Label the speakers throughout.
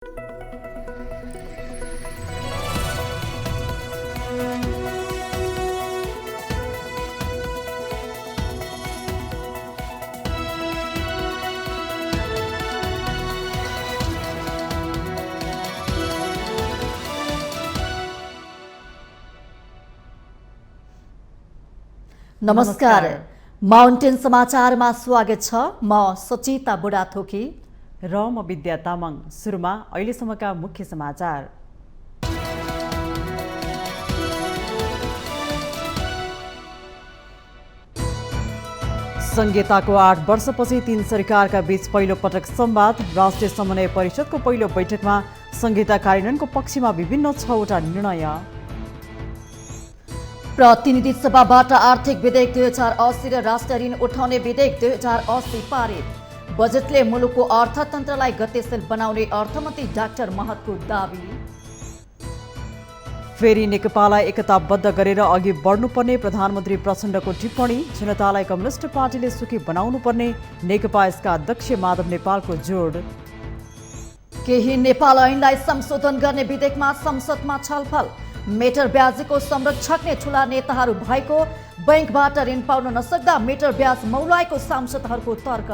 Speaker 1: नमस्कार। माउन्टेन समाचारमा स्वागत छ। म सचिता बुढाथोकी
Speaker 2: र म विद्या तामाङ। सुरुमा अहिलेसम्मका मुख्य समाचार। संहिताको 8 वर्षपछि 3 सरकारका बीच पहिलो पटक संवाद। राष्ट्रिय समन्वय परिषदको पहिलो बैठकमा संहिता कार्यान्वयनको पक्षमा विभिन्न 6वटा निर्णय।
Speaker 1: प्रतिनिधि सभाबाट आर्थिक विधेयक 2080 र राष्ट्रिय ऋण उठाउने विधेयक 2080 पारित। बजेटले मुलुकको अर्थतन्त्रलाई गतिशील बनाउने अर्थमन्त्री डाक्टर महतको दावी।
Speaker 2: फेरि नेकपालाई एकताबद्ध गरेर अघि बढ्नुपर्ने प्रधानमन्त्री प्रचण्डको टिप्पणी। जनतालाई कम्युनिस्ट पार्टीले सुखी बनाउनुपर्ने नेकपा यसका अध्यक्ष माधव नेपालको जोड।
Speaker 1: केही नेपाल ऐनलाई संशोधन गर्ने विधेयकमा संसदमा छलफल। मेटर ब्याजको संरक्षक नै ठूला नेताहरू भएको, बैंकबाट ऋण पाउन नसक्दा मेटर ब्याज मौलाएको सांसदहरूको तर्क।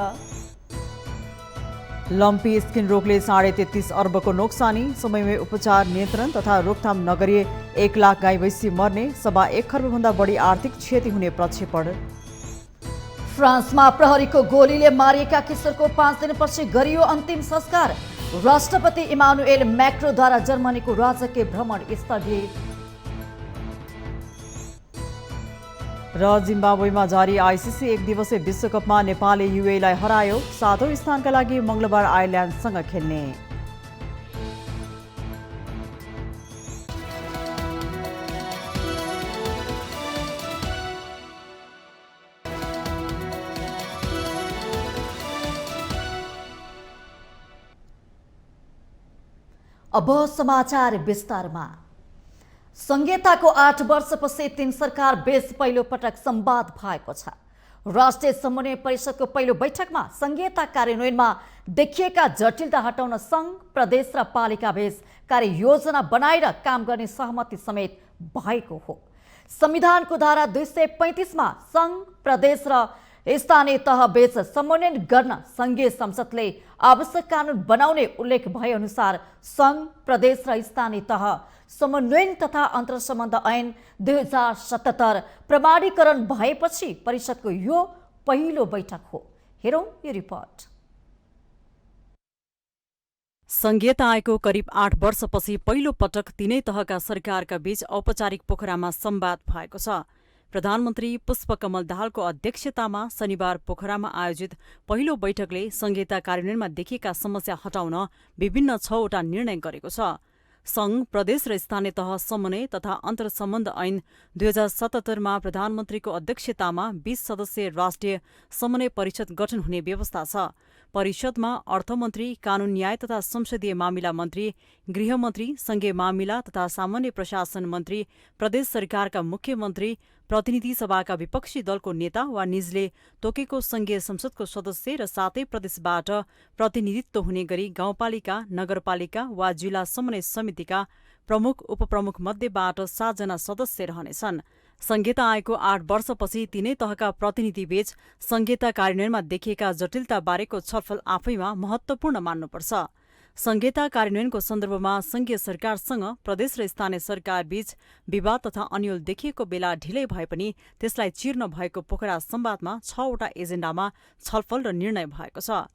Speaker 2: लम्पी स्किन रोगले 33.5 अर्बको नोक्सानी। समयमै उपचार, नियन्त्रण तथा रोकथाम नगरिए 1 लाख गाई भैँसी मर्ने, 1.25 खर्बभन्दा बढी आर्थिक क्षति हुने प्रक्षेपण।
Speaker 1: फ्रान्समा प्रहरीको गोलीले मारिएका किशोरको 5 दिनपछि गरियो अन्तिम संस्कार। राष्ट्रपति इमानुएल मैक्रोद्वारा जर्मनीको राजकीय भ्रमण स्थगित।
Speaker 2: र जिम्बाब्वेमा जारी आइसिसी 1 दिवसीय विश्वकपमा नेपालले युएईलाई हरायो। 7औं स्थानका लागि मंगलबार आयरल्यान्डसँग खेल्ने।
Speaker 1: अब समाचार विस्तारमा। संहिताको 8 वर्षपछि 3 सरकार बीच पहिलो पटक संवाद भएको छ। राष्ट्रिय समन्वय परिषदको पहिलो बैठकमा संहिता कार्यान्वयनमा देखिएका जटिलता हटाउन संघ, प्रदेश र पालिका बीच कार्ययोजना बनाएर काम गर्ने सहमति समेत भएको हो। संविधानको धारा 235 मा संघ, प्रदेश र स्थानीय तह बीच समन्वय गर्न संघीय संसदले आवश्यक कानून बनाउने उल्लेख भए अनुसार संघ, प्रदेश र स्थानीय तह समन्वयन तथा अन्तर्सम्बन्ध ऐन 2077 प्रमाणीकरण भएपछि परिषदको यो पहिलो बैठक हो। हेरौं यो रिपोर्ट।
Speaker 2: संहिता आएको करिब 8 वर्षपछि पहिलो पटक तीनै तहका सरकारका बीच औपचारिक पोखरामा संवाद भएको छ। प्रधानमन्त्री पुष्पकमल दाहालको अध्यक्षतामा शनिबार पोखरामा आयोजित पहिलो बैठकले संहिता कार्यान्वयनमा देखिएका समस्या हटाउन विभिन्न 6वटा निर्णय गरेको छ। संघ, प्रदेश र स्थानीय तह समन्वय तथा अन्तर्सम्बन्ध ऐन 2077 मा प्रधानमन्त्रीको अध्यक्षतामा 20 सदस्यीय राष्ट्रिय समन्वय परिषद गठन हुने व्यवस्था छ। परिषदमा अर्थमन्त्री, कानून न्याय तथा संसदीय मामिला मन्त्री, गृहमन्त्री, संघीय मामिला तथा सामान्य प्रशासन मन्त्री, प्रदेश सरकारका मुख्यमन्त्री, प्रतिनिधि सभाका विपक्षी दलको नेता वा निजले तोकेको संघीय संसदको सदस्य र 7 प्रदेशबाट प्रतिनिधित्व हुने गरी गाउँपालिका, नगरपालिका वा जिल्ला समन्वय समितिका प्रमुख, उपप्रमुख मध्येबाट 7 जना सदस्य रहनेछन्। संहिता आएको 8 वर्षपछि तीनै तहका प्रतिनिधिबीच संहिता कार्यान्वयनमा देखिएका जटिलता बारेको छलफल आफैमा महत्वपूर्ण मान्नुपर्छ। संहिता कार्यान्वयनको सन्दर्भमा संघीय सरकारसँग प्रदेश र स्थानीय सरकार बीच विवाद तथा अन्यल देखिएको बेला ढिलै भए पनि त्यसलाई चिर्न भएको पोखरा संवादमा 6वटा एजेन्डामा छलफल र निर्णय भएको छ।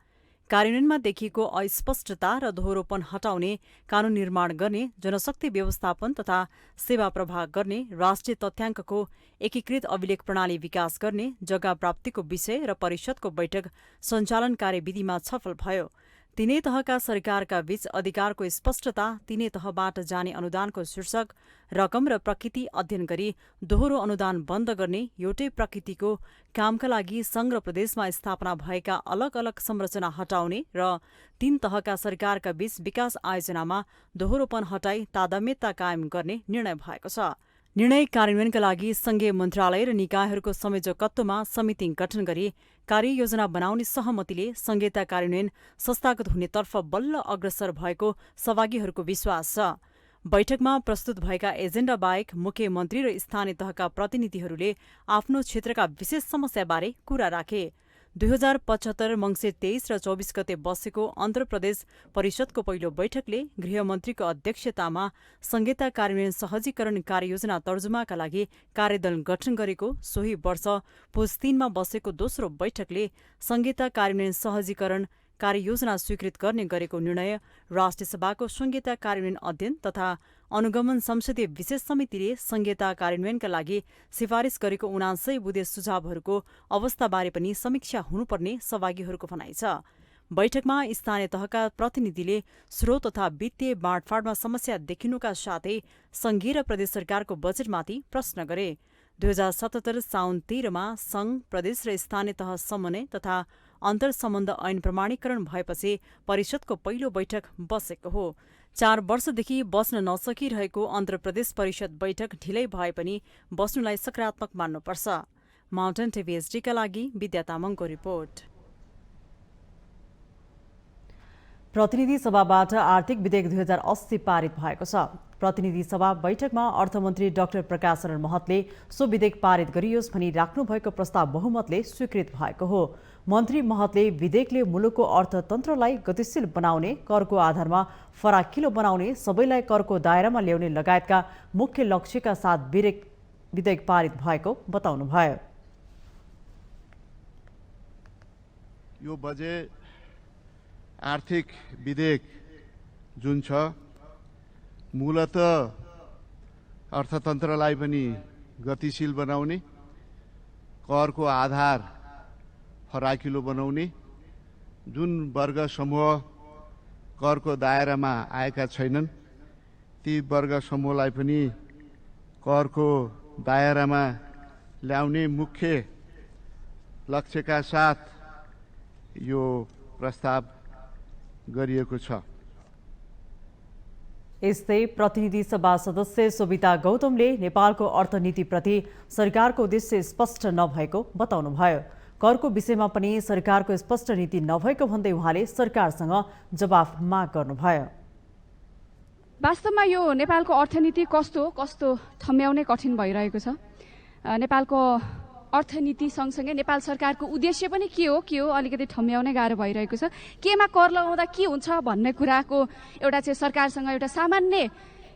Speaker 2: कार्यान्वयनमा देखिएको अस्पष्टता र दोहोरोपन हटाउने, कानून निर्माण गर्ने, जनशक्ति व्यवस्थापन तथा सेवा प्रवाह गर्ने, राष्ट्रिय तथ्याङ्कको एकीकृत अभिलेख प्रणाली विकास गर्ने, जग्गा प्राप्तिको विषय र परिषदको बैठक सञ्चालन कार्यविधिमा छलफल भयो। तीनै तहका सरकारका बीच अधिकारको स्पष्टता, तीनै तहबाट जाने अनुदानको शीर्षक, रकम र प्रकृति अध्ययन गरी दोहोरो अनुदान बन्द गर्ने, एउटै प्रकृतिको कामका लागि संघ र प्रदेशमा स्थापना भएका अलग अलग संरचना हटाउने र 3 तहका सरकारका बीच विकास आयोजनामा दोहोरोपन हटाई तादाम्यता कायम गर्ने निर्णय भएको छ। निर्णय कार्यान्वयनका लागि संघीय मन्त्रालय र निकायहरूको संयोजकत्वमा समिति गठन गरी कार्ययोजना बनाउने सहमतिले संघीयता कार्यान्वयन संस्थागत हुनेतर्फ बल्ल अग्रसर भएको सहभागीहरूको विश्वास छ। बैठकमा प्रस्तुत भएका एजेण्डा बाहेक मुख्यमन्त्री र स्थानीय तहका प्रतिनिधिहरूले आफ्नो क्षेत्रका विशेष समस्याबारे कुरा राखे। 2075 मङ्सिर 23 र 24 गते बसेको आन्ध्र प्रदेश परिषदको पहिलो बैठकले गृहमन्त्रीको अध्यक्षतामा संहिता कार्यान्वयन सहजीकरण कार्ययोजना तर्जुमाका लागि कार्यदल गठन गरेको, सोही वर्ष पुस 3 मा बसेको दोस्रो बैठकले संहिता कार्यान्वयन सहजीकरण कार्ययोजना स्वीकृत गर्ने गरेको निर्णय, राष्ट्रिय सभाको संहिता कार्यान्वयन अध्ययन तथा अनुगमन संसदीय विशेष समितिले संहिता कार्यान्वयनका लागि सिफारिस गरेको 79 बुँदे सुझावहरूको अवस्थाबारे पनि समीक्षा हुनुपर्ने सहभागीहरूको भनाइ छ। बैठकमा स्थानीय तहका प्रतिनिधिले स्रोत तथा वित्तीय बाँडफाँडमा समस्या देखिनुका साथै संघीय र प्रदेश सरकारको बजेटमाथि प्रश्न गरे। 2077 साउन 13 मा संघ, प्रदेश र स्थानीय तह समन्वय तथा अन्तर्सम्बन्ध ऐन प्रमाणीकरण भएपछि परिषदको पहिलो बैठक बसेको हो। 4 वर्षदेखि बस्न नसकिरहेको आन्ध्र प्रदेश परिषद बैठक ढिलै भए पनि बस्नुलाई सकारात्मक मान्नुपर्छ। माउन्टेन टिभी एचडीका लागि विद्या तामाङको रिपोर्ट। प्रतिनिधि सभाबाट आर्थिक विधेयक 2080 पारित भएको छ। प्रतिनिधि सभा बैठकमा अर्थमन्त्री डाक्टर प्रकाश शरण महतले सो विधेयक पारित गरियोस् भनी राख्नुभएको प्रस्ताव बहुमतले स्वीकृत भएको हो। मन्त्री महतले विधेयकले मुलुकको अर्थतन्त्रलाई गतिशील बनाउने, करको आधारमा फराकिलो बनाउने, सबैलाई करको दायरामा ल्याउने लगायतका मुख्य लक्ष्यका साथ विधेयक पारित भएको बताउनुभयो।
Speaker 3: यो बजेट आर्थिक विधेयक जुन छ मूलतः अर्थतन्त्रलाई पनि गतिशील बनाउने, करको आधार फराकिलो बनाउने, जुन वर्ग समूह करको दायरामा आएका छैनन् ती वर्ग समूहलाई पनि करको दायरामा ल्याउने मुख्य लक्ष्यका साथ यो प्रस्ताव गरिएको छ।
Speaker 1: यस्तै प्रतिनिधि सभा सदस्य सोभिता गौतमले नेपालको अर्थनीतिप्रति सरकारको उद्देश्य स्पष्ट नभएको बताउनुभयो। करको विषयमा पनि सरकारको स्पष्ट नीति नभएको भन्दै उहाँले सरकारसँग जवाफ माग गर्नुभयो।
Speaker 4: वास्तवमा यो नेपालको अर्थनीति कस्तो ठम्याउनै कठिन भइरहेको छ। नेपालको अर्थनीति सँगसँगै नेपाल सरकारको उद्देश्य पनि के हो अलिकति ठम्याउनै गाह्रो भइरहेको छ। केमा कर लगाउँदा के हुन्छ भन्ने कुराको एउटा चाहिँ सरकारसँग एउटा सामान्य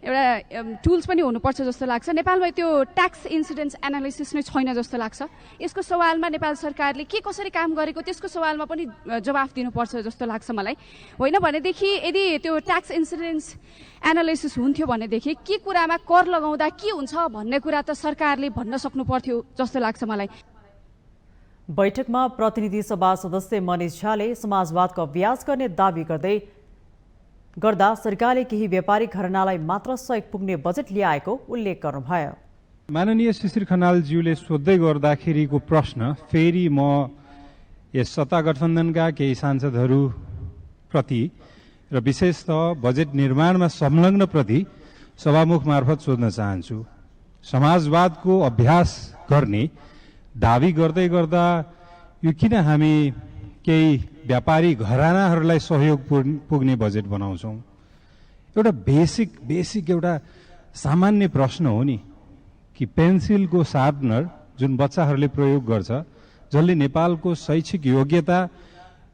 Speaker 4: एउटा टुल्स पनि हुनुपर्छ जस्तो लाग्छ। नेपालमा त्यो ट्याक्स इन्सिडेन्स एनालिसिस नै छैन जस्तो लाग्छ। यसको सवालमा नेपाल सरकारले के कसरी काम गरेको त्यसको सवालमा पनि जवाफ दिनुपर्छ जस्तो लाग्छ मलाई। होइन भनेदेखि यदि त्यो ट्याक्स इन्सिडेन्स एनालिसिस हुन्थ्यो भनेदेखि के कुरामा कर लगाउँदा के हुन्छ भन्ने कुरा त सरकारले भन्न सक्नु पर्थ्यो जस्तो लाग्छ मलाई।
Speaker 1: बैठकमा प्रतिनिधि सभा सदस्य मनिष झाले समाजवादको अभ्यास गर्ने दावी गर्दा सरकारले केही व्यापारिक घरानालाई मात्र सहयोग पुग्ने बजेट ल्याएको उल्लेख गर्नुभयो।
Speaker 5: माननीय शिशिर खनालज्यूले सोध्दै गर्दाखेरिको प्रश्न फेरि म यस सत्ता गठबन्धनका केही सांसदहरू प्रति र विशेषतः बजेट निर्माणमा संलग्न प्रति सभामुख मार्फत सोध्न चाहन्छु। समाजवादको अभ्यास गर्ने दावी गर्दै गर्दा यो किन हामी केही व्यापारी घरानाहरूलाई सहयोग पुग्ने बजेट बनाउँछौँ? एउटा बेसिक एउटा सामान्य प्रश्न हो नि कि पेन्सिलको सार्पनर जुन बच्चाहरूले प्रयोग गर्छ, जसले नेपालको शैक्षिक योग्यता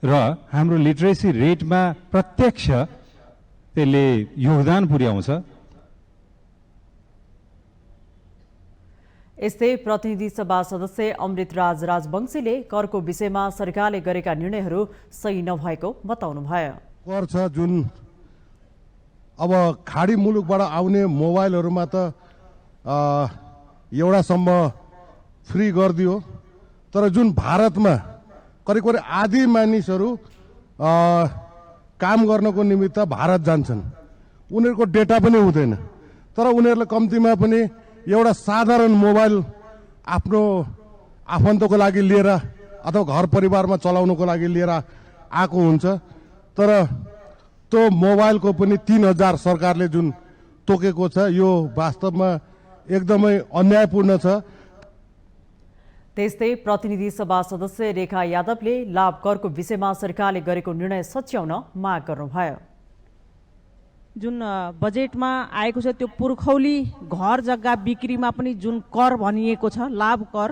Speaker 5: र हाम्रो लिटरेसी रेटमा प्रत्यक्ष त्यसले योगदान पुर्याउँछ।
Speaker 1: यस्तै प्रतिनिधि सभा सदस्य अमृतराज राजवंशीले करको विषयमा सरकारले गरेका निर्णयहरू सही नभएको बताउनुभयो।
Speaker 6: कर छ जुन अब खाडी मुलुकबाट आउने मोबाइलहरूमा त एउटासम्म फ्री गरिदियो, तर जुन भारतमा करिब आधी मानिसहरू काम गर्नको निमित्त भारत जान्छन्, उनीहरूको डेटा पनि हुँदैन, तर उनीहरूले कम्तीमा पनि एउटा साधारण मोबाइल आफ्नो आफन्तको लागि लिएर अथवा घर परिवारमा चलाउनको लागि लिएर आएको हुन्छ। तर त्यो मोबाइलको पनि 3000 सरकारले जुन तोकेको छ, यो वास्तवमा एकदमै अन्यायपूर्ण छ।
Speaker 2: त्यस्तै प्रतिनिधि सभा सदस्य रेखा यादवले लाभ करको विषयमा सरकारले गरेको निर्णय सच्याउन माग गर्नुभयो।
Speaker 7: जुन बजेटमा आएको छ त्यो पुर्खौली घर जग्गा बिक्रीमा पनि जुन कर भनिएको छ लाभ कर,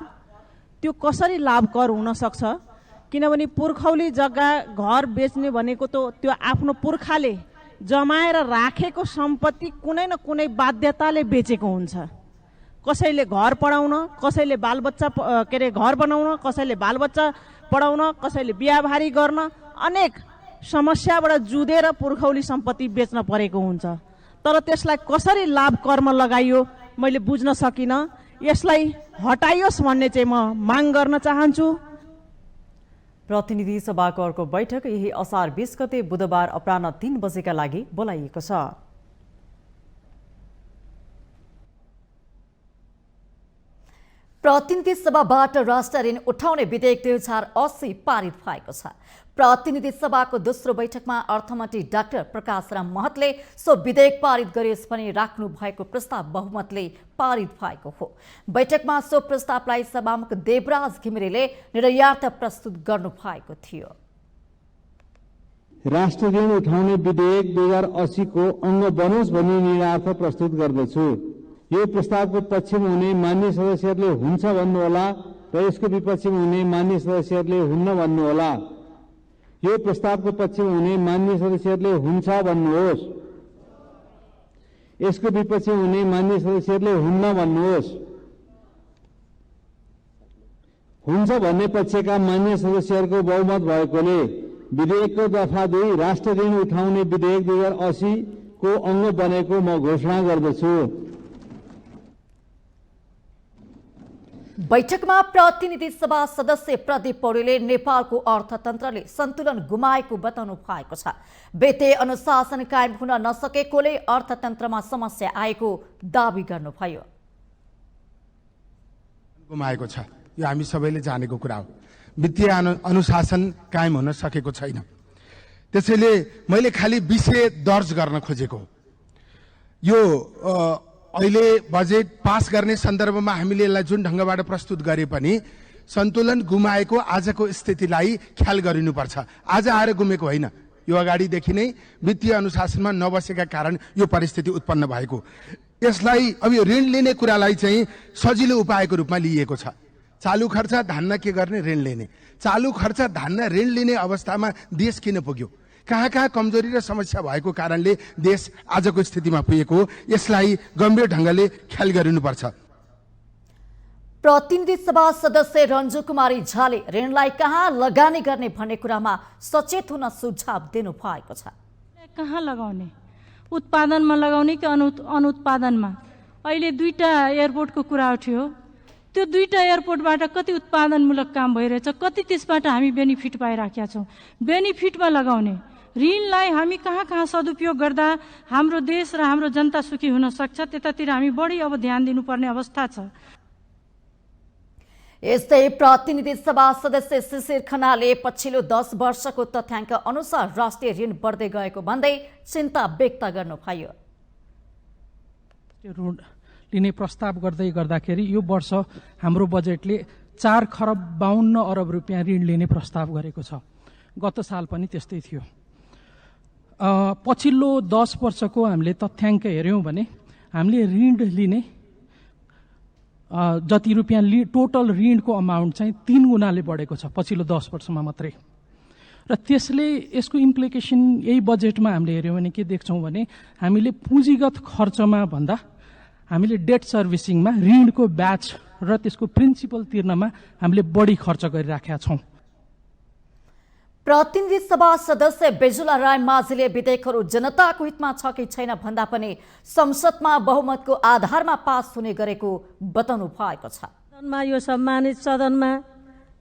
Speaker 7: त्यो कसरी लाभ कर हुन सक्छ? किनभने पुर्खौली जग्गा घर बेच्ने भनेको त त्यो आफ्नो पुर्खाले जमाएर राखेको सम्पत्ति कुनै न कुनै बाध्यताले बेचेको हुन्छ। कसैले घर पढाउन, कसैले बालबच्चा घर बनाउन, कसैले बालबच्चा पढाउन, कसैले बिहाबारी गर्न अनेक समस्याबाट जुधेर पुर्खौली सम्पत्ति बेच्न परेको हुन्छ। तर त्यसलाई कसरी लाभ करमा लगाइयो मैले बुझ्न सकिनँ। यसलाई हटाइयोस् भन्ने चाहिँ म माग गर्न चाहन्छु।
Speaker 2: प्रतिनिधि सभाको अर्को बैठक यही असार 20 गते बुधबार अपराह्न 3 बजेका लागि बोलाइएको छ।
Speaker 1: प्रतिनिधि सभाबाट राष्ट्रिय ऋण उठाउने विधेयक 2080 पारित भएको छ। प्रतिनिधि सभाको दोस्रो बैठकमा अर्थमन्त्री डाक्टर प्रकाश राम महतले सो विधेयक पारित गरियोस् भनी राख्नु भएको प्रस्ताव बहुमतले पारित भएको हो। बैठकमा सो प्रस्तावलाई सभामुख देवराज घिमिरेले निर्णयार्थ प्रस्तुत गर्नु भएको थियो।
Speaker 8: राष्ट्रिय ऋण उठाउने विधेयक 2080 को अंग बनोस् भनी निर्णयार्थ प्रस्तुत गर्दछु। यो प्रस्तावको पक्षमा हुने मान्य सदस्यहरूले हुन्छ भन्नुहोला र यसको विपक्षमा हुने मान्य सदस्यहरूले हुन्न भन्नुहोला। यो प्रस्तावको पक्षमा हुने मान्य सदस्यहरूले हुन्छ भन्नुहोस्, यसको विपक्षमा हुने मान्य सदस्यहरूले हुन्न भन्नुहोस्। हुन्छ भन्ने पक्षका मान्य सदस्यहरूको बहुमत भएकोले विधेयकको दफा 2 राष्ट्रिय ऋण उठाउने विधेयक 2080 को अंग बनेको म घोषणा गर्दछु।
Speaker 1: बैठकमा प्रतिनिधि सभा सदस्य प्रदीप पौडेलले नेपालको अर्थतन्त्रले सन्तुलन गुमाएको बताउनु भएको छ। वित्तीय अनुशासन कायम हुन नसकेकोले अर्थतन्त्रमा समस्या आएको दावी गर्नुभयो।
Speaker 9: गुमाएको छ, यो हामी सबैले जानेको कुरा हो। वित्तीय अनुशासन कायम हुन सकेको छैन। त्यसैले मैले खालि विषय दर्ज गर्न खोजेको यो अहिले बजेट पास गर्ने सन्दर्भमा हामीले यसलाई जुन ढंगबाट प्रस्तुत गरे पनि सन्तुलन गुमाएको आजको स्थितिलाई ख्याल गरिनुपर्छ। आज आएर गुमेको होइन, यो अगाडिदेखि नै वित्तीय अनुशासनमा नबसेका कारण यो परिस्थिति उत्पन्न भएको। यसलाई अब यो ऋण लिने कुरालाई चाहिँ सजिलो उपायको रूपमा लिएको छ। चालु खर्च धान्न के गर्ने? ऋण लिने। चालु खर्च धान्न ऋण लिने अवस्थामा देश किन पुग्यो? कहाँ कहाँ कमजोरी र समस्या भएको कारणले देश आजको स्थितिमा पुगेको, यसलाई गम्भीर ढंगले ख्याल गरिनुपर्छ।
Speaker 1: प्रतिनिधि सभा सदस्य रञ्जु कुमारी झाले ऋणलाई कहाँ लगानी गर्ने भन्ने कुरामा सचेत हुन सुझाव दिनु भएको छ।
Speaker 10: कहाँ लगाउने? उत्पादनमा लगाउने कि अनुत्पादनमा? अहिले 2टा एयरपोर्टको कुरा उठ्यो। त्यो 2टा एयरपोर्टबाट कति उत्पादनमूलक काम भइरहेछ, कति त्यसबाट हामी बेनिफिट पाइराखेका छौँ। बेनिफिटमा लगाउने। ऋणलाई हामी कहाँ कहाँ सदुपयोग गर्दा हाम्रो देश र हाम्रो जनता सुखी हुन सक्छ, त्यतातिर हामी बढी अब ध्यान दिनुपर्ने अवस्था छ।
Speaker 1: यस्तै प्रतिनिधि सभा सदस्य शिशिर खनालले पछिल्लो 10 वर्षको तथ्याङ्क अनुसार राष्ट्रिय ऋण बढ्दै गएको भन्दै चिन्ता व्यक्त गर्नुभयो।
Speaker 11: ऋण लिने प्रस्ताव गर्दाखेरि यो वर्ष हाम्रो बजेटले 4 खरब 52 अरब रुपियाँ ऋण लिने प्रस्ताव गरेको छ। गत साल पनि त्यस्तै थियो। पछिल्लो 10 वर्षको हामीले तथ्याङ्क हेर्यौं भने हामीले ऋण लिने जति रुपियाँ टोटल ऋणको अमाउन्ट चाहिँ 3 गुणाले बढेको छ पछिल्लो 10 वर्षमा मात्रै। र त्यसले यसको इम्प्लिकेसन यही बजेटमा हामीले हेर्यौं भने के देख्छौं भने हामीले पुँजीगत खर्चमा भन्दा हामीले डेट सर्भिसिङमा ऋणको ब्याज र त्यसको प्रिन्सिपल तिर्नमा हामीले बढी खर्च गरिराखेका छौं।
Speaker 1: प्रतिनिधि सभा सदस्य बेजुला राय माझीले विधेयकहरू जनताको हितमा छ कि छैन भन्दा पनि संसदमा बहुमतको आधारमा पास हुने गरेको बताउनु भएको छ।
Speaker 10: यो सम्मानित सदनमा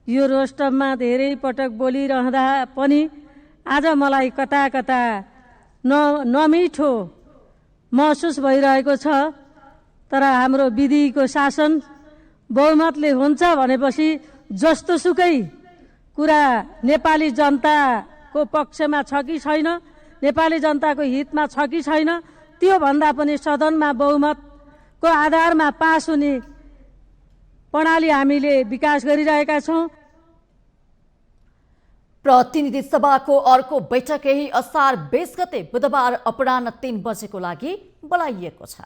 Speaker 10: यो रोस्टममा धेरै पटक बोलिरहँदा पनि आज मलाई कता कता नमिठो महसुस भइरहेको छ। तर हाम्रो विधिको शासन बहुमतले हुन्छ भनेपछि जस्तो सुकै कुरा नेपाली जनताको पक्षमा छ कि छैन, नेपाली जनताको हितमा छ कि छैन, त्यो भन्दा पनि सदनमा बहुमत को आधारमा पास हुने प्रणाली हामीले विकास गरिरहेका छौँ।
Speaker 1: प्रतिनिधि सभाको अर्को बैठक यही असार 20 गते बुधबार अपराह्न 3 बजेको लागि बोलाइएको छ।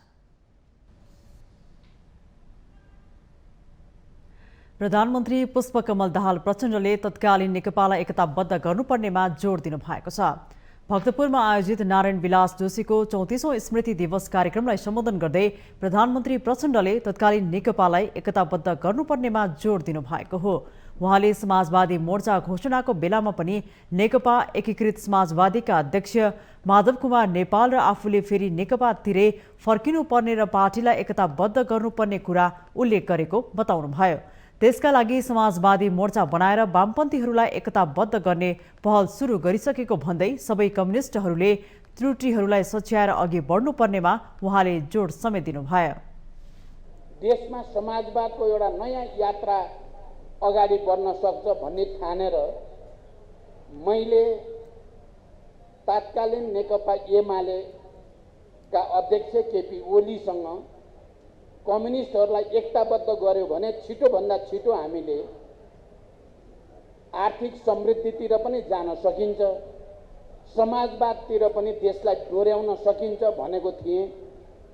Speaker 2: प्रधानमन्त्री पुष्पकमल दाहाल प्रचण्डले तत्कालीन नेकपालाई एकताबद्ध गर्नुपर्नेमा जोड दिनु भएको छ। भक्तपुरमा आयोजित नारायण विलास जोशीको 34औं स्मृति दिवस कार्यक्रमलाई सम्बोधन गर्दै प्रधानमन्त्री प्रचण्डले तत्कालीन नेकपालाई एकताबद्ध गर्नुपर्नेमा जोड दिनु भएको हो। उहाँले समाजवादी मोर्चा घोषणाको बेलामा पनि नेकपा एकीकृत समाजवादीका अध्यक्ष माधव कुमार नेपाल र आफूले फेरि नेकपातिरै फर्किनुपर्ने र पार्टीलाई एकताबद्ध गर्नुपर्ने कुरा उल्लेख गरेको बताउनुभयो। त्यसका लागि समाजवादी मोर्चा बनाएर वामपन्थीहरूलाई एकताबद्ध गर्ने पहल सुरु गरिसकेको भन्दै सबै कम्युनिस्टहरूले त्रुटिहरूलाई सच्याएर अघि बढ्नुपर्नेमा उहाँले जोड समेत दिनुभयो।
Speaker 12: देशमा समाजवादको एउटा नयाँ यात्रा अगाडि बढ्न सक्छ भन्ने ठानेर मैले तत्कालीन नेकपा एमालेका अध्यक्ष केपी ओलीसँग कम्युनिस्टहरूलाई एकताबद्ध गर्यो भने छिटोभन्दा छिटो हामीले आर्थिक समृद्धितिर पनि जान सकिन्छ, समाजवादतिर पनि देशलाई डोर्याउन सकिन्छ भनेको थिएँ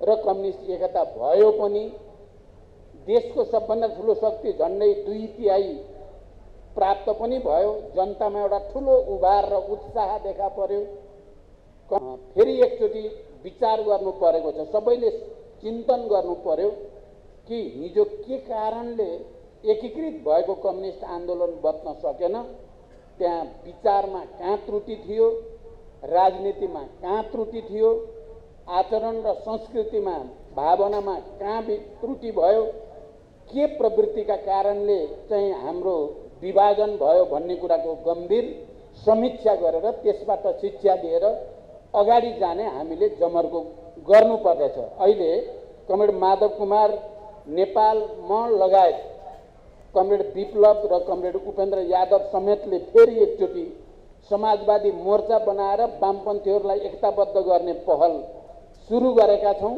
Speaker 12: र कम्युनिस्ट एकता भयो पनि। देशको सबभन्दा ठुलो शक्ति झन्डै 2/3 प्राप्त पनि भयो। जनतामा एउटा ठुलो उभार र उत्साह देखा पर्यो। फेरि एकचोटि विचार गर्नु परेको छ, सबैले चिन्तन गर्नु पर्यो कि हिजो के कारणले एकीकृत भएको कम्युनिस्ट आन्दोलन बच्न सकेन। त्यहाँ विचारमा कहाँ त्रुटि थियो, राजनीतिमा कहाँ त्रुटि थियो, आचरण र संस्कृतिमा भावनामा कहाँ त्रुटि भयो, के प्रवृत्तिका कारणले चाहिँ हाम्रो विभाजन भयो भन्ने कुराको गम्भीर समीक्षा गरेर त्यसबाट शिक्षा दिएर अगाडि जाने हामीले जमर्को गर्नुपर्दछ। अहिले कमरेड माधव कुमार नेपाल, म लगायत कमरेड विप्लव र कमरेड उपेन्द्र यादव समेतले फेरि एकचोटि समाजवादी मोर्चा बनाएर वामपन्थीहरूलाई एकताबद्ध गर्ने पहल सुरु गरेका छौँ।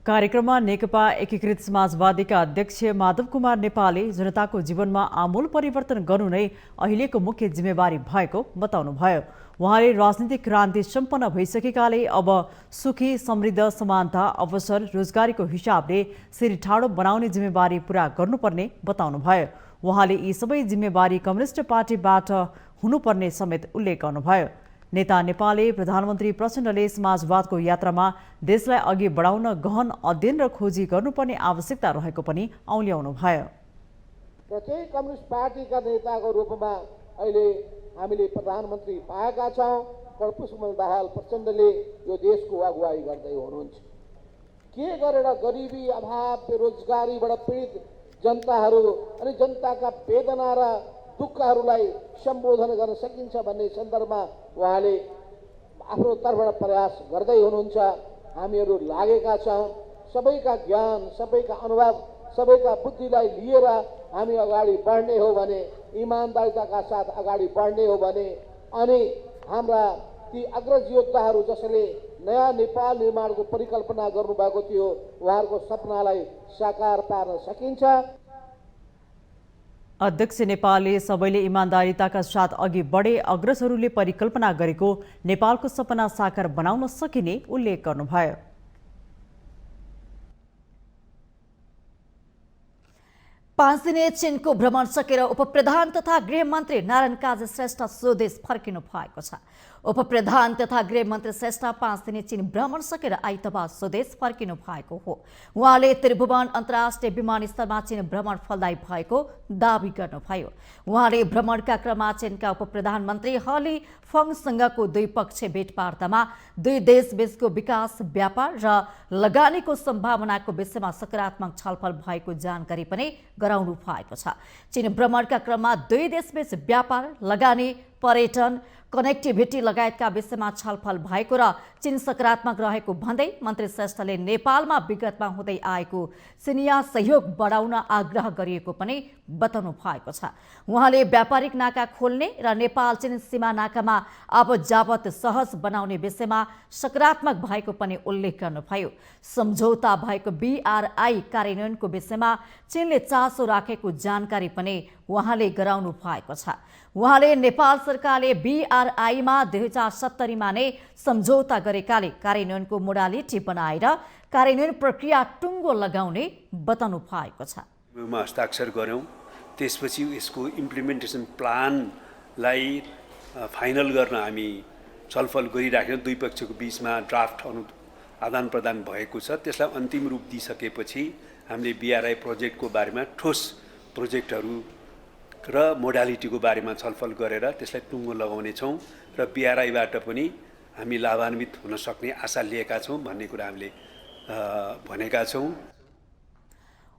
Speaker 2: कार्यक्रममा नेकपा एकीकृत समाजवादीका अध्यक्ष माधव कुमार नेपालले जनताको जीवनमा आमूल परिवर्तन गर्नु नै अहिलेको मुख्य जिम्मेवारी भएको बताउनुभयो। उहाँले राजनीतिक क्रान्ति सम्पन्न भइसकेकाले अब सुखी, समृद्ध, समानता, अवसर, रोजगारीको हिसाबले सिर ठाडो बनाउने जिम्मेवारी पूरा गर्नुपर्ने बताउनुभयो। उहाँले यी सबै जिम्मेवारी कम्युनिस्ट पार्टीबाट हुनुपर्ने समेत उल्लेख गर्नुभयो। नेता नेपालले प्रधानमन्त्री प्रचण्डले समाजवादको यात्रामा देशलाई अघि बढाउन गहन अध्ययन र खोजी गर्नुपर्ने आवश्यकता रहेको पनि औल्याउनुभयो।
Speaker 12: प्रत्येक कम्युनिस्ट पार्टीका नेताको रूपमा अहिले हामीले प्रधानमन्त्री पाएका छौँ। पुष्पकमल दाहाल प्रचण्डले यो देशको अगुवाई गर्दै हुनुहुन्छ। के गरेर गरिबी, अभाव, बेरोजगारीबाट पीडित जनताहरू अनि जनताका वेदना र दुःखहरूलाई सम्बोधन गर्न सकिन्छ भन्ने सन्दर्भमा उहाँले आफ्नो तर्फबाट प्रयास गर्दै हुनुहुन्छ। हामीहरू लागेका छौँ। सबैका ज्ञान, सबैका अनुभव, सबैका बुद्धिलाई लिएर हामी अगाडि बढ्ने हो भने, इमान्दारिताका साथ अगाडि बढ्ने हो भने अनि हाम्रा ती अग्रज योद्धाहरू जसले नयाँ नेपाल निर्माणको परिकल्पना गर्नुभएको थियो उहाँहरूको सपनालाई साकार पार्न सकिन्छ।
Speaker 2: अध्यक्ष नेपालले सबैले इमान्दारिताका साथ अघि बढे अग्रजहरूले परिकल्पना गरेको नेपालको सपना साकार बनाउन सकिने उल्लेख गर्नुभयो।
Speaker 1: पाँच दिने चीनको भ्रमण सकेर उपप्रधान तथा गृहमन्त्री नारायण काजी श्रेष्ठ स्वदेश फर्किनु भएको छ। उपप्रधान तथा गृहमन्त्री श्रेष्ठ 5 दिने चीन भ्रमण सकेर आइतबार स्वदेश फर्किनु भएको हो। उहाँले त्रिभुवन अन्तर्राष्ट्रिय विमानस्थलमा चीन भ्रमण फलदायी भएको दावी गर्नुभयो। उहाँले भ्रमणका क्रममा चीनका उपप्रधानमन्त्री हली फङसँगको द्विपक्षीय भेटवार्तामा दुई देशबीचको विकास, व्यापार र लगानीको सम्भावनाको विषयमा सकारात्मक छलफल भएको जानकारी पनि गराउनु भएको छ। चीन भ्रमणका क्रममा दुई देशबीच व्यापार, लगानी पर्यटन, कनेक्टिभिटी लगायतका विषयमा छलफल भएको र चीन सकारात्मक रहेको भन्दै मन्त्री श्रेष्ठले नेपालमा विगतमा हुँदै आएको सिनिया सहयोग बढाउन आग्रह गरिएको पनि बताउनु भएको छ। उहाँले व्यापारिक नाका खोल्ने र नेपाल चीन सीमा नाकामा आवत जावत सहज बनाउने विषयमा सकारात्मक भएको पनि उल्लेख गर्नुभयो। सम्झौता भएको BRI कार्यान्वयनको विषयमा चीनले चासो राखेको जानकारी पनि उहाँले गराउनु भएको छ। उहाँले नेपाल सरकारले BRI मा 2070 मा नै सम्झौता गरेकाले कार्यान्वयनको मोडालिटी बनाएर कार्यान्वयन प्रक्रिया टुङ्गो लगाउने बताउनु भएको छ।
Speaker 13: हस्ताक्षर गर्यौं, त्यसपछि यसको इम्प्लिमेन्टेसन प्लानलाई फाइनल गर्न हामी छलफल गरिराख्यौं। दुई पक्षको बीचमा ड्राफ्ट आदान प्रदान भएको छ। त्यसलाई अन्तिम रूप दिइसकेपछि हामीले BRI प्रोजेक्टको बारेमा ठोस प्रोजेक्टहरू र मोडालिटीको बारेमा छलफल गरेर त्यसलाई टुङ्गो लगाउने छौं र BRI बाट पनि हामी लाभान्वित हुन सक्ने आशा लिएका छौं भन्ने कुरा हामीले भनेका छौं।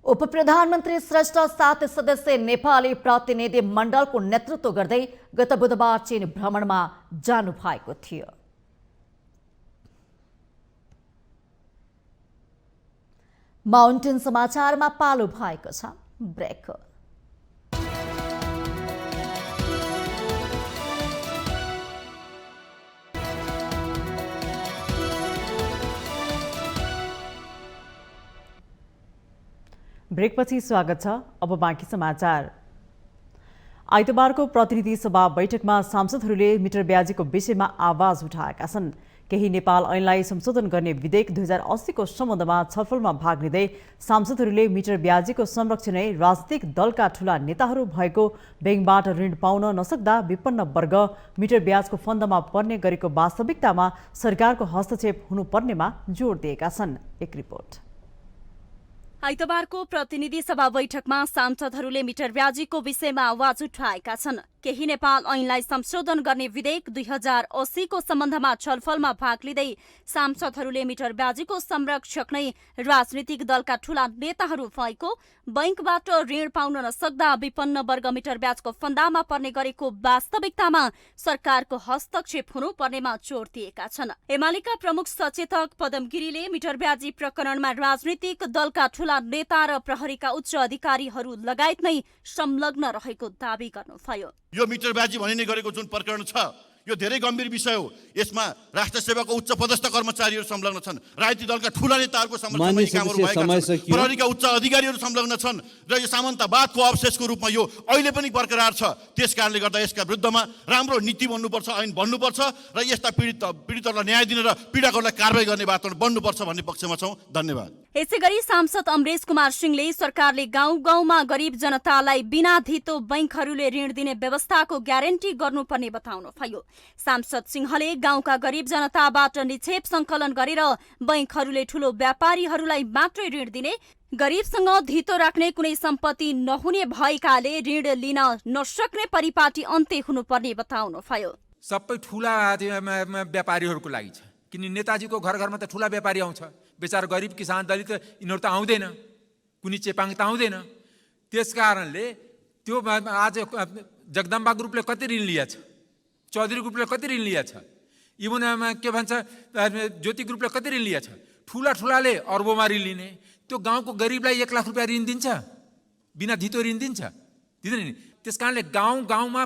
Speaker 1: उपप्रधानमन्त्री श्रेष्ठ 7 सदस्यीय नेपाली प्रतिनिधि मण्डलको नेतृत्व गर्दै गत बुधबार चीन भ्रमणमा जानु भएको थियो। माउन्टेन समाचारमा पालो भएको छ ब्रेक।
Speaker 2: ब्रेकपछि स्वागत छ। अब बाँकी समाचार। आइतबारको प्रतिनिधि सभा बैठकमा सांसदहरूले मिटर ब्याजीको विषयमा आवाज उठाएका छन्। केही नेपाल ऐनलाई संशोधन गर्ने विधेयक 2080 को सम्बन्धमा छलफलमा भाग लिँदै सांसदहरूले मिटर ब्याजीको संरक्षणै राजनीतिक दलका ठूला नेताहरू भएको बैंकबाट ऋण पाउन नसक्दा विपन्न वर्ग मिटर ब्याजको फन्दामा पर्ने गरेको वास्तविकतामा सरकारको हस्तक्षेप हुनुपर्नेमा जोड दिएका छन्। एक रिपोर्ट।
Speaker 14: आइतबारको प्रतिनिधि सभा बैठकमा सांसदहरूले मिटर ब्याजीको विषयमा आवाज उठाएका छन्। केही नेपाल ऐनलाई संशोधन गर्ने विधेयक 2080 को सम्बन्धमा छलफलमा भाग लिँदै सांसदहरूले मिटर ब्याजीको संरक्षक नै राजनीतिक दलका ठूला नेताहरू भएको बैंकबाट ऋण पाउन नसक्दा विपन्न वर्ग मिटर ब्याजको फन्दामा पर्ने गरेको वास्तविकतामा सरकारको हस्तक्षेप हुनुपर्नेमा जोड दिएका छन्। एमालेका प्रमुख सचेतक पदम गिरीले मिटर ब्याजी प्रकरणमा राजनीतिक दलका ठूला नेता र प्रहरीका उच्च अधिकारीहरू लगायत नै संलग्न रहेको दावी गर्नुभयो।
Speaker 15: यो मिटर ब्याजी भनिने गरेको जुन प्रकरण छ यो धेरै गम्भीर विषय हो। यसमा राष्ट्र सेवाको उच्च पदस्थ कर्मचारीहरू संलग्न छन्, राजनीतिक दलका ठूला नेताहरूको समर्थनमा यी कामहरू भएका छन्, प्रहरीका उच्च अधिकारीहरू संलग्न छन् र यो सामन्तवादको अवशेषको रूपमा यो अहिले पनि बरकरार छ। त्यसकारणले गर्दा यसका विरुद्धमा राम्रो नीति बन्नुपर्छ, ऐन बन्नुपर्छ र यस्ता पीडितहरूलाई न्याय दिने र पीडाकोलाई कारबाही गर्ने वातावरण बन्नुपर्छ भन्ने पक्षमा छौं। धन्यवाद।
Speaker 14: यसैगरी सांसद अमरेश कुमार सिंहले सरकारले गाउँ गाउँमा गरीब जनतालाई बिना धितो बैंकहरूले ऋण दिने व्यवस्थाको ग्यारेन्टी गर्नुपर्ने बताउनुभयो। सांसद सिंहले गाउँका गरीब जनताबाट निक्षेप संकलन गरेर बैंकहरूले ठूलो व्यापारीहरूलाई मात्रै ऋण दिने, गरीबसँग धितो राख्ने कुनै सम्पत्ति नहुने भएकाले ऋण लिन नसक्ने परिपाटी अन्त्य हुनुपर्ने बताउनुभयो।
Speaker 16: सबै ठूला व्यापारीहरूको लागि छ, किन नेताजीको घर घरमा त ठूला व्यापारी आउँछ, बेचारा गरिब किसान दलित यिनीहरू त आउँदैन, कुनै चेपाङ त आउँदैन। त्यसकारणले त्यो आज जगदम्बा ग्रुपले कति ऋण लिएछ, चौधरी ग्रुपले कति ऋण लिएछ, इभन के भन्छ ज्योति ग्रुपले कति ऋण लिएछ। ठुलाले अर्बौंमा ऋण लिने, त्यो गाउँको गरिबलाई 1 लाख रुपियाँ ऋण दिन्छ, बिना धितो ऋण दिन्छ, दिँदैन नि। त्यसकारणले गाउँ गाउँमा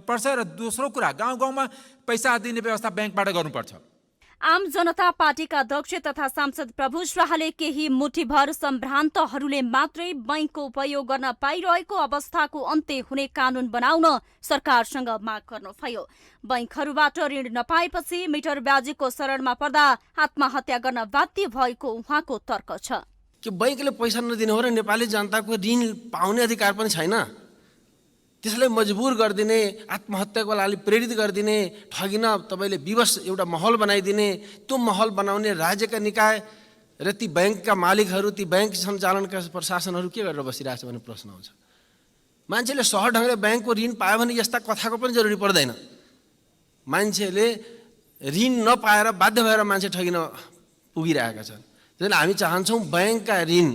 Speaker 16: पर्छ र दोस्रो कुरा गाउँ गाउँमा पैसा दिने व्यवस्था बैंकबाट गर्नुपर्छ।
Speaker 14: आम जनता पार्टीका अध्यक्ष तथा सांसद प्रभु शाहले केही मुठीभर सम्भ्रान्तहरूले मात्रै बैंकको उपयोग गर्न पाइरहेको अवस्थाको अन्त्य हुने कानून बनाउन सरकारसँग माग गर्नुभयो। बैंकहरूबाट ऋण नपाएपछि मिटर ब्याजीको शरणमा पर्दा आत्महत्या गर्न बाध्य भएको उहाँको तर्क छ।
Speaker 17: कि बैंकले पैसा नदिने हो र नेपाली जनताको ऋण पाउने अधिकार पनि छैन, त्यसलाई मजबुर गरिदिने, आत्महत्याको लागि प्रेरित गरिदिने, ठगिन तपाईले विवश एउटा माहौल बनाइदिने, त्यो माहौल बनाउने राज्यका निकाय र ती बैंकका मालिकहरू, ती बैंक सञ्चालनका प्रशासनहरू के गरेर बसिरहेछ भन्ने प्रश्न आउँछ। मान्छेले सहज ढङ्गले बैंकको ऋण पायो भने यस्ता कथाको पनि जरुरी पर्दैन। मान्छेले ऋण नपाएर बाध्य भएर मान्छे ठगिन पुगिरहेका छन्। त्यसैले हामी चाहन्छौँ बैंकका ऋण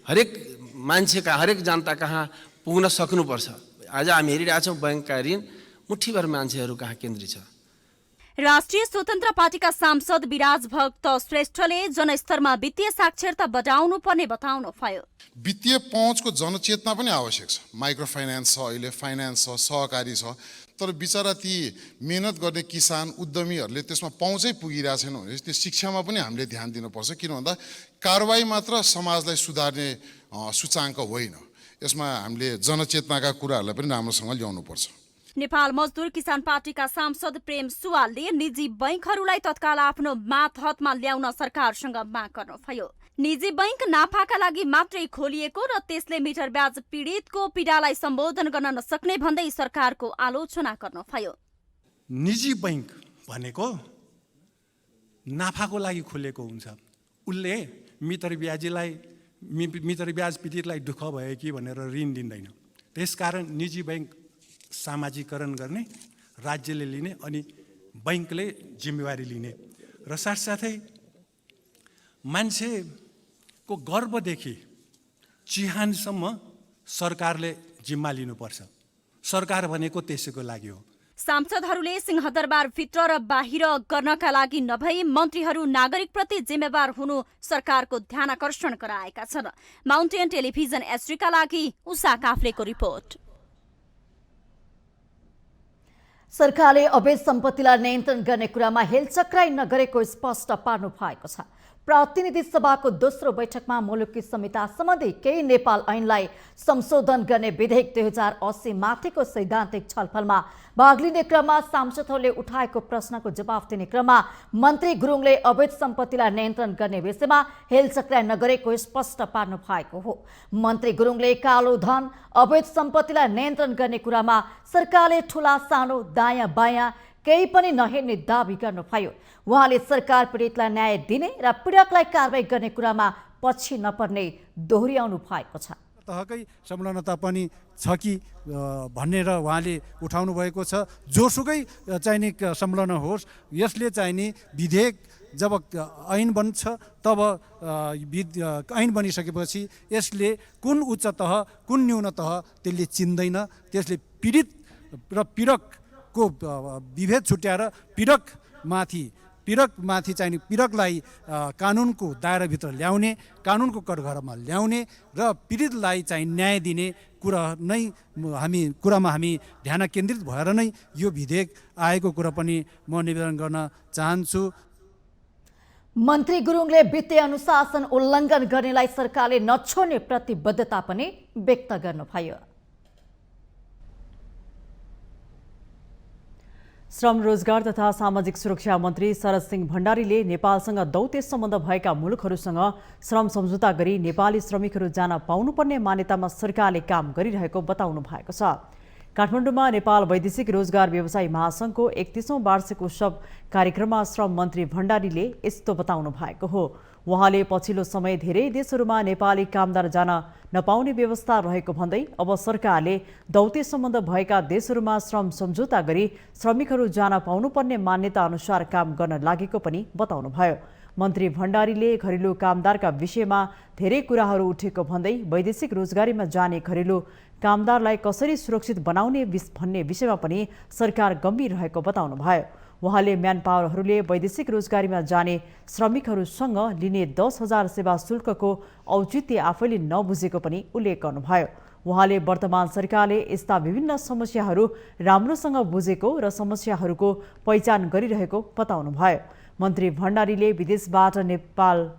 Speaker 17: हरेक मान्छेका, हरेक जनता कहाँ पुग्न सक्नुपर्छ। आज हामी हेरिरहेछौँ बैंकका ऋण मुठीभर मान्छेहरू कहाँ केन्द्रित छ।
Speaker 14: राष्ट्रिय स्वतन्त्र पार्टीका सांसद विराज भक्त श्रेष्ठले जनस्तरमा वित्तीय साक्षरता बढाउनु पर्ने बताउनुभयो।
Speaker 18: वित्तीय पहुँचको जनचेतना पनि आवश्यक छ। माइक्रो फाइनेन्स छ, अहिले फाइनेन्स छ, सहकारी छ, तर बिचरा ती मेहनत गर्ने किसान उद्यमीहरूले त्यसमा पहुँचै पुगिरहेको छैन भने त्यो शिक्षामा पनि हामीले ध्यान दिनुपर्छ। किन भन्दा कारबाही मात्र समाजलाई सुधार्ने सूचाङ्क होइन, यसमा हामीले जनचेतनाका कुराहरूलाई पनि राम्रोसँग ल्याउनुपर्छ।
Speaker 14: नेपाल मजदुर किसान पार्टीका सांसद प्रेम सुवालले निजी बैंकहरूलाई तत्काल आफ्नो मातहतमा ल्याउन सरकारसँग माग गर्नुभयो। निजी बैंक नाफाका लागि मात्रै खोलिएको र त्यसले मिटर ब्याज पीडितको पीडालाई सम्बोधन गर्न नसक्ने भन्दै सरकारको आलोचना गर्नुभयो।
Speaker 19: निजी बैंक भनेको नाफाको लागि खोलेको हुन्छ, उसले मिटर ब्याज पीडितलाई दुःख भयो कि भनेर ऋण दिँदैन। त्यसकारण निजी बैंक सामाजिकरण गर्ने, राज्यले लिने अनि बैंकले जिम्मेवारी लिने र साथसाथै मान्छेको गर्भदेखि चिहानसम्म सरकारले जिम्मा लिनुपर्छ। सरकार भनेको त्यसैको लागि हो।
Speaker 14: सांसदहरूले सिंहदरबार भित्र र बाहिर गर्नका लागि नभई मन्त्रीहरू नागरिकप्रति जिम्मेवार हुनु सरकारको ध्यानाकर्षण गराएका छन्। माउन्टेन टेलिभिजन एसडीका लागि उषा काफ्लेको रिपोर्ट।
Speaker 1: सरकारले अवैध सम्पत्तिलाई नियन्त्रण गर्ने कुरामा हेलचक्राइ नगरेको स्पष्ट पार्नु भएको छ। प्रतिनिधि सभाको दोस्रो बैठकमा मुलुकी संहिता सम्बन्धी केही नेपाल ऐनलाई संशोधन गर्ने विधेयक 2080 माथिको सैद्धान्तिक छलफलमा भाग लिने क्रममा सांसदहरूले उठाएको प्रश्नको जवाफ दिने क्रममा मन्त्री गुरुङले अवैध सम्पत्तिलाई नियन्त्रण गर्ने विषयमा हेलचक्राइ नगरेको स्पष्ट पार्नु भएको हो। मन्त्री गुरुङले कालो धन अवैध सम्पत्तिलाई नियन्त्रण गर्ने कुरामा सरकारले ठूला सानो दायाँ बायाँ केही पनि नहेर्ने दावी गर्नुभयो। उहाँले सरकार पीडितलाई न्याय दिने र पीडकलाई कारबाही गर्ने कुरामा पछि नपर्ने दोहोर्याउनु भएको छ।
Speaker 20: तहकै संलग्नता पनि छ कि भनेर उहाँले उठाउनु भएको छ। जोसुकै चाहिने संलग्न होस्, यसले चाहिने विधेयक जब ऐन बन्छ तब ऐन बनिसकेपछि यसले कुन उच्च तह कुन न्यून तह त्यसले चिन्दैन। त्यसले पीडित र पीडकको विभेद छुट्याएर पीडकमाथि चाहिने पीडकलाई कानुनको दायराभित्र ल्याउने, कानुनको कठघरामा ल्याउने र पीडितलाई चाहिँ न्याय दिने कुरामा हामी ध्यान केन्द्रित भएर नै यो विधेयक आएको कुरा पनि म निवेदन गर्न चाहन्छु।
Speaker 1: मन्त्री गुरुङले वित्तीय अनुशासन उल्लङ्घन गर्नेलाई सरकारले नछोड्ने प्रतिबद्धता पनि व्यक्त गर्नुभयो।
Speaker 2: श्रम रोजगार तथा सामाजिक सुरक्षा मन्त्री शरद सिंह भण्डारीले नेपालसँग दौत्य सम्बन्ध भएका मुलुकहरूसँग श्रम सम्झौता गरी नेपाली श्रमिकहरू जान पाउनुपर्ने मान्यतामा सरकारले काम गरिरहेको बताउनु भएको छ। काठमाडौँमा नेपाल वैदेशिक रोजगार व्यवसायी महासंघको 31औं वार्षिक उत्सव कार्यक्रममा श्रम मन्त्री भण्डारीले यस्तो बताउनु भएको हो। उहाँले पछिल्लो समय धेरै देशहरूमा नेपाली कामदार जान नपाउने व्यवस्था रहेको भन्दै अब सरकारले दौत्य सम्बन्ध भएका देशहरूमा श्रम सम्झौता गरी श्रमिकहरू जान पाउनुपर्ने मान्यता अनुसार काम गर्न लागेको पनि बताउनुभयो। मन्त्री भण्डारीले घरेलु कामदारका विषयमा धेरै कुराहरू उठेको भन्दै वैदेशिक रोजगारीमा जाने घरेलु कामदारलाई कसरी सुरक्षित बनाउने भन्ने विषयमा पनि सरकार गम्भीर रहेको बताउनुभयो। उहाँले म्यान पावरहरूले वैदेशिक रोजगारीमा जाने श्रमिकहरूसँग लिने 10,000 सेवा शुल्कको औचित्य आफैले नबुझेको पनि उल्लेख गर्नुभयो। उहाँले वर्तमान सरकारले यस्ता विभिन्न समस्याहरू राम्रोसँग बुझेको र समस्याहरूको पहिचान गरिरहेको बताउनुभयो। मन्त्री भण्डारीले विदेशबाट नेपालमा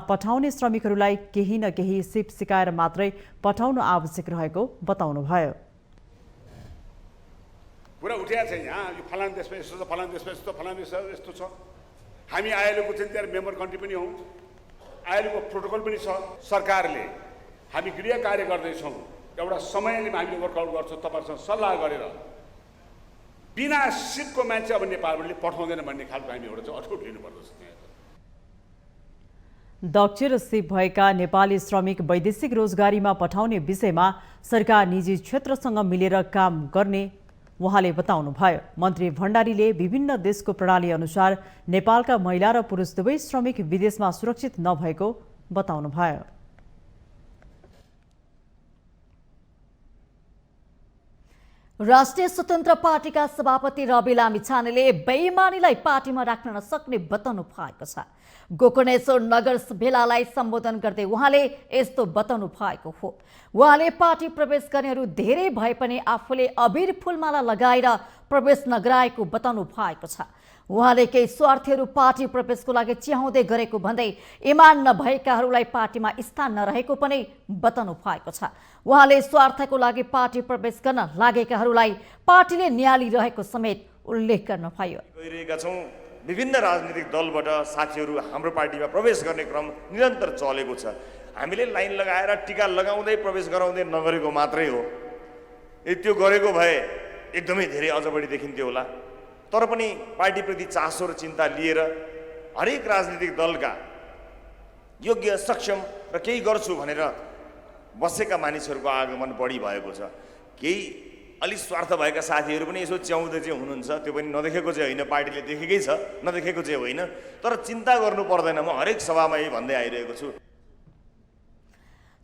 Speaker 2: पठाउने श्रमिकहरूलाई केही न केही सिप सिकाएर मात्रै पठाउनु आवश्यक रहेको बताउनुभयो।
Speaker 21: पुरा उठिएको छ यहाँ, यो फलान देशमा यस्तो छ, फलान देशमा यस्तो, फलान देशमा यस्तो छ। हामी आइएलओको चाहिँ त्यहाँ मेम्बर कन्ट्री पनि हौँ, आइएलओको प्रोटोकल पनि छ। सरकारले हामी गृह कार्य गर्दैछौँ, एउटा समयले हामीले वर्कआउट गर्छौँ तपाईँहरूसँग सल्लाह गरेर बिना सिपको मान्छे अब नेपालले पठाउँदैन भन्ने खालको हामी एउटा चाहिँ अठोट लिनुपर्दछ।
Speaker 2: दक्ष र सिप भएका नेपाली श्रमिक वैदेशिक रोजगारीमा पठाउने विषयमा सरकार निजी क्षेत्रसँग मिलेर काम गर्ने उहाँले बताउनुभयो। मन्त्री भण्डारीले विभिन्न देशको प्रणाली अनुसार नेपालका महिला र पुरुष दुवै श्रमिक विदेशमा सुरक्षित नभएको बताउनुभयो।
Speaker 1: राष्ट्रिय स्वतन्त्र पार्टीका सभापति रवि लामिछानेले बेइमानीलाई पार्टीमा राख्न नसक्ने बताउनु भएको छ। गोकर्णेश्वर नगर भेलालाई सम्बोधन गर्दै उहाँले यस्तो बताउनु भएको हो। उहाँले पार्टी प्रवेश गर्नेहरू धेरै भए पनि आफूले अबिर फूलमाला लगाएर प्रवेश नगराएको बताउनु भएको छ। उहाँले केही स्वार्थीहरू पार्टी प्रवेशको लागि चिहाउँदै गरेको भन्दै इमान नभएकाहरूलाई पार्टीमा स्थान नरहेको पनि बताउनु भएको छ। उहाँले स्वार्थको लागि पार्टी प्रवेश गर्न लागेकाहरूलाई पार्टीले नियालिरहेको समेत उल्लेख गर्नुभयो।
Speaker 3: गइरहेका छौं विभिन्न राजनीतिक दलबाट साथीहरू हाम्रो पार्टीमा प्रवेश गर्ने क्रम निरन्तर चलेको छ। हामीले लाइन लगाएर टीका लगाउँदै प्रवेश गराउँदै नगरेको मात्रै हो। यदि त्यो गरेको भए एकदमै धेरै अझ बढी देखिन्थ्यो होला। तर पनि पार्टीप्रति चासो र चिन्ता लिएर हरेक राजनीतिक दलका योग्य सक्षम र केही गर्छु भनेर बसेका मानिसहरूको आगमन बढी भएको छ। केही अलि स्वार्थ भएका साथीहरू पनि यसो च्याउँदै चाहिँ हुनुहुन्छ। त्यो पनि नदेखेको चाहिँ होइन, पार्टीले देखेकै छ, नदेखेको चाहिँ होइन। तर चिन्ता गर्नु पर्दैन, म हरेक सभामा यही भन्दै आइरहेको छु।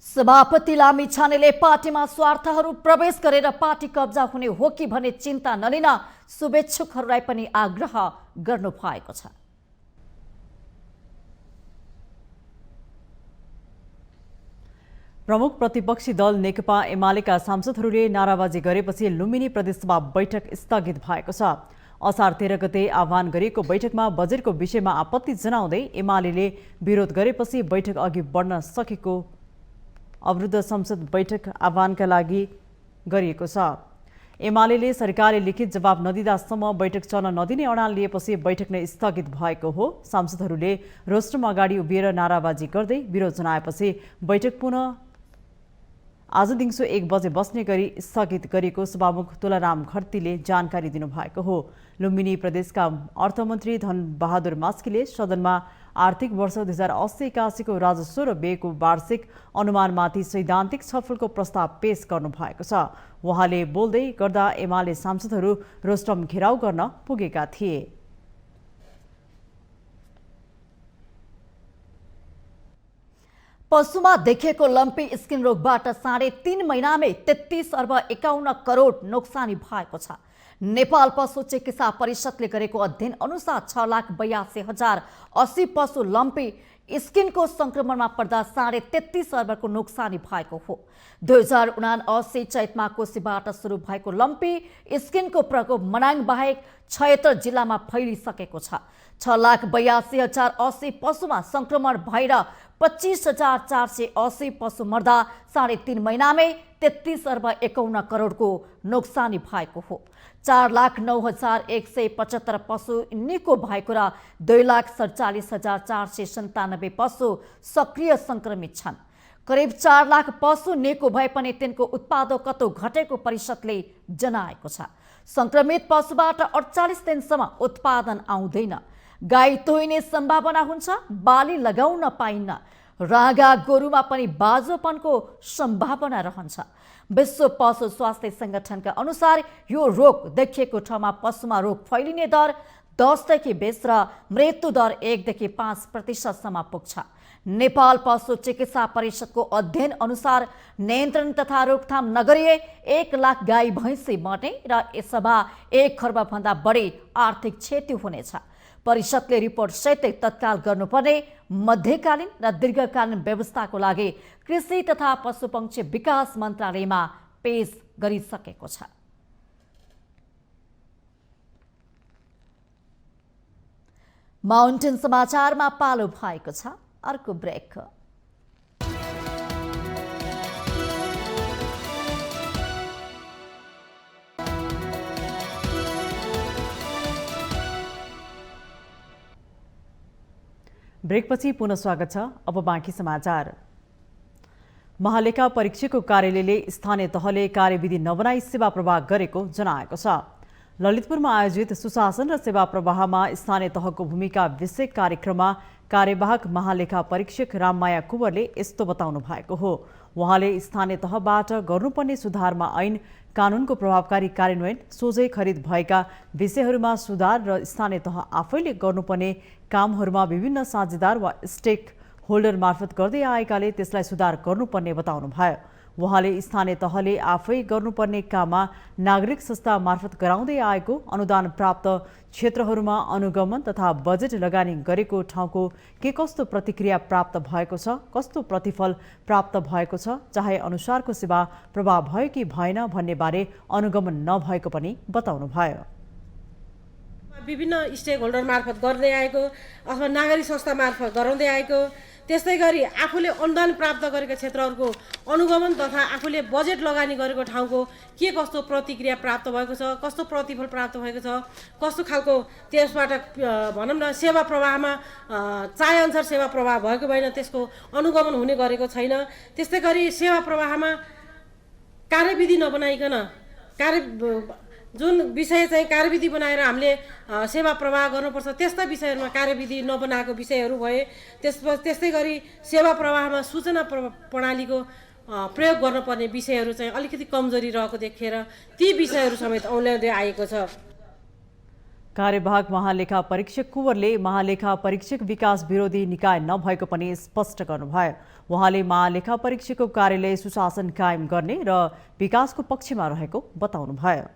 Speaker 1: सभापति लामिछानेले पार्टीमा स्वार्थहरू प्रवेश गरेर पार्टी कब्जा हुने हो कि भन्ने चिन्ता नलिन शुभेच्छुकहरूलाई पनि आग्रह गर्नु भएको छ।
Speaker 2: प्रमुख प्रतिपक्षी दल नेकपा एमालेका सांसदहरूले नाराबाजी गरेपछि लुम्बिनी प्रदेशसभा बैठक स्थगित भएको छ। असार 13 गते आह्वान गरिएको बैठकमा बजेटको विषयमा आपत्ति जनाउँदै एमालेले विरोध गरेपछि बैठक अघि बढ्न सकेको अवरुद्ध संसद बैठक आह्वानका लागि गरिएको छ। एमालेले सरकारले लिखित जवाब नदिँदासम्म बैठक चल्न नदिने अडान लिएपछि बैठक नै स्थगित भएको हो। सांसदहरूले रोस्ट्रम अगाडि उभिएर नाराबाजी गर्दै विरोध जनाएपछि बैठक पुनः आज दिउँसो 1 बजे बस्ने गरी स्थगित गरेको सभामुख तुलाराम घरतीले जानकारी दिनुभएको हो। लुम्बिनी प्रदेशका अर्थमन्त्री धनबहादुर मास्कीले सदनमा आर्थिक वर्ष 2080-81 को राजस्व र व्ययको वार्षिक अनुमानमाथि सैद्धान्तिक छलफलको प्रस्ताव पेश गर्नुभएको छ। उहाँले बोल्दै गर्दा एमाले सांसदहरू रोस्ट्रम घेराउ गर्न पुगेका थिए।
Speaker 1: पशुमा देखिएको लम्पी स्किन रोगबाट 3.5 महिनामै 33 अर्ब 51 करोड नोक्सानी भएको छ। नेपाल पशु चिकित्सा परिषदले गरेको अध्ययन अनुसार 6,82,080 पशु लम्पी स्किनको संक्रमणमा पर्दा 33.5 अर्बको नोक्सानी भएको हो। 2079 चैतमा कोशीबाट सुरु भएको लम्पी स्किनको प्रकोप मनाङ बाहेक 76 जिल्लामा फैलिसकेको छ। 6,82,080 पशुमा संक्रमण भएर 25,480 पशु मर्दा 3.5 महिनामै 33 अर्ब 51 करोडको नोक्सानी भएको हो। 4,09,175 पशु निको भएको र 2,47,497 पशु सक्रिय संक्रमित छन्। करिब 4 लाख पशु निको भए पनि तिनको उत्पादकत्व घटेको परिषदले जनाएको छ। संक्रमित पशुबाट 48 दिनसम्म उत्पादन आउँदैन। गाई तोइने सम्भावना हुन्छ, बाली लगाउन पाइन्न। रागा गोरुमा पनि बाजोपनको सम्भावना रहन्छ। विश्व पशु स्वास्थ्य संगठनका अनुसार यो रोग देखिएको ठाउँमा पशुमा रोग फैलिने दर 10 देखि 20 र मृत्यु दर 1 देखि 5% पुग्छ। नेपाल पशु चिकित्सा परिषदको अध्ययन अनुसार नियन्त्रण तथा रोकथाम नगरिए 1 लाख गाई भैँसी मर्ने र यसमा 1 खर्ब भन्दा बढी आर्थिक क्षति हुनेछ। परिषदले रिपोर्ट सहित तत्काल गर्नुपर्ने मध्यकालीन र दीर्घकालीन व्यवस्थाको लागि कृषि तथा पशुपक्षी विकास मन्त्रालयमा पेश गरिसकेको छ। माउन्टेन समाचारमा पालो भएको छ अर्को ब्रेक।
Speaker 2: ब्रेकपछि पुनः स्वागत छ। अब बाँकी समाचार। महालेखा परीक्षकको कार्यालयले स्थानीय तहले कार्यविधि नबनाई सेवा प्रवाह गरेको जनाएको छ। ललितपुरमा आयोजित सुशासन र सेवा प्रवाहमा स्थानीय तहको भूमिका विषयक कार्यक्रममा कार्यवाहक महालेखा परीक्षक राममाया कुँवरले यस्तो बताउनु भएको हो। उहाँले स्थानीय तहबाट गर्नुपर्ने सुधारमा ऐन कानुनको प्रभावकारी कार्यान्वयन, सोझै खरिद भएका विषयहरूमा सुधार र स्थानीय तह आफैले गर्नुपर्ने कामहरूमा विभिन्न साझेदार वा स्टेक होल्डर मार्फत गर्दै आएकाले त्यसलाई सुधार गर्नुपर्ने बताउनु भयो। उहाँले स्थानीय तहले आफै गर्नुपर्ने काममा नागरिक संस्था मार्फत गराउँदै आएको अनुदान प्राप्त क्षेत्रहरूमा अनुगमन तथा बजेट लगानी गरेको ठाउँको के कस्तो प्रतिक्रिया प्राप्त भएको छ, कस्तो प्रतिफल प्राप्त भएको छ, चाहे अनुसारको सेवा प्रभाव भयो कि भएन भन्ने बारे अनुगमन नभएको पनि बताउनुभयो।
Speaker 4: विभिन्न स्टेक होल्डर मार्फत गर्दै आएको अथवा नागरिक संस्था मार्फत गराउँदै आएको, त्यस्तै गरी आफूले अनुदान प्राप्त गरेका क्षेत्रहरूको अनुगमन तथा आफूले बजेट लगानी गरेको ठाउँको के कस्तो प्रतिक्रिया प्राप्त भएको छ, कस्तो प्रतिफल प्राप्त भएको छ, कस्तो खालको त्यसबाट भनौँ न सेवा प्रवाहमा चाहेअनुसार सेवा प्रवाह भएको भएन त्यसको अनुगमन हुने गरेको छैन। त्यस्तै गरी सेवा प्रवाहमा कार्यविधि नबनाइकन जुन विषय चाहिँ कार्यविधि बनाएर हामीले सेवा प्रवाह गर्नुपर्छ त्यस्ता विषयहरूमा कार्यविधि नबनाएको विषयहरू भए। त्यस्तै गरी सेवा प्रवाहमा सूचना प्रणालीको प्रयोग गर्नुपर्ने विषयहरू चाहिँ अलिकति कमजोरी रहेको देखेर ती विषयहरू समेत औल्याउँदै आएको छ।
Speaker 2: कार्यवाहक महालेखा परीक्षक कुँवरले महालेखा परीक्षक विकास विरोधी निकाय नभएको पनि स्पष्ट गर्नुभयो। उहाँले महालेखा परीक्षकको कार्यालय सुशासन कायम गर्ने र विकासको पक्षमा रहेको बताउनुभयो।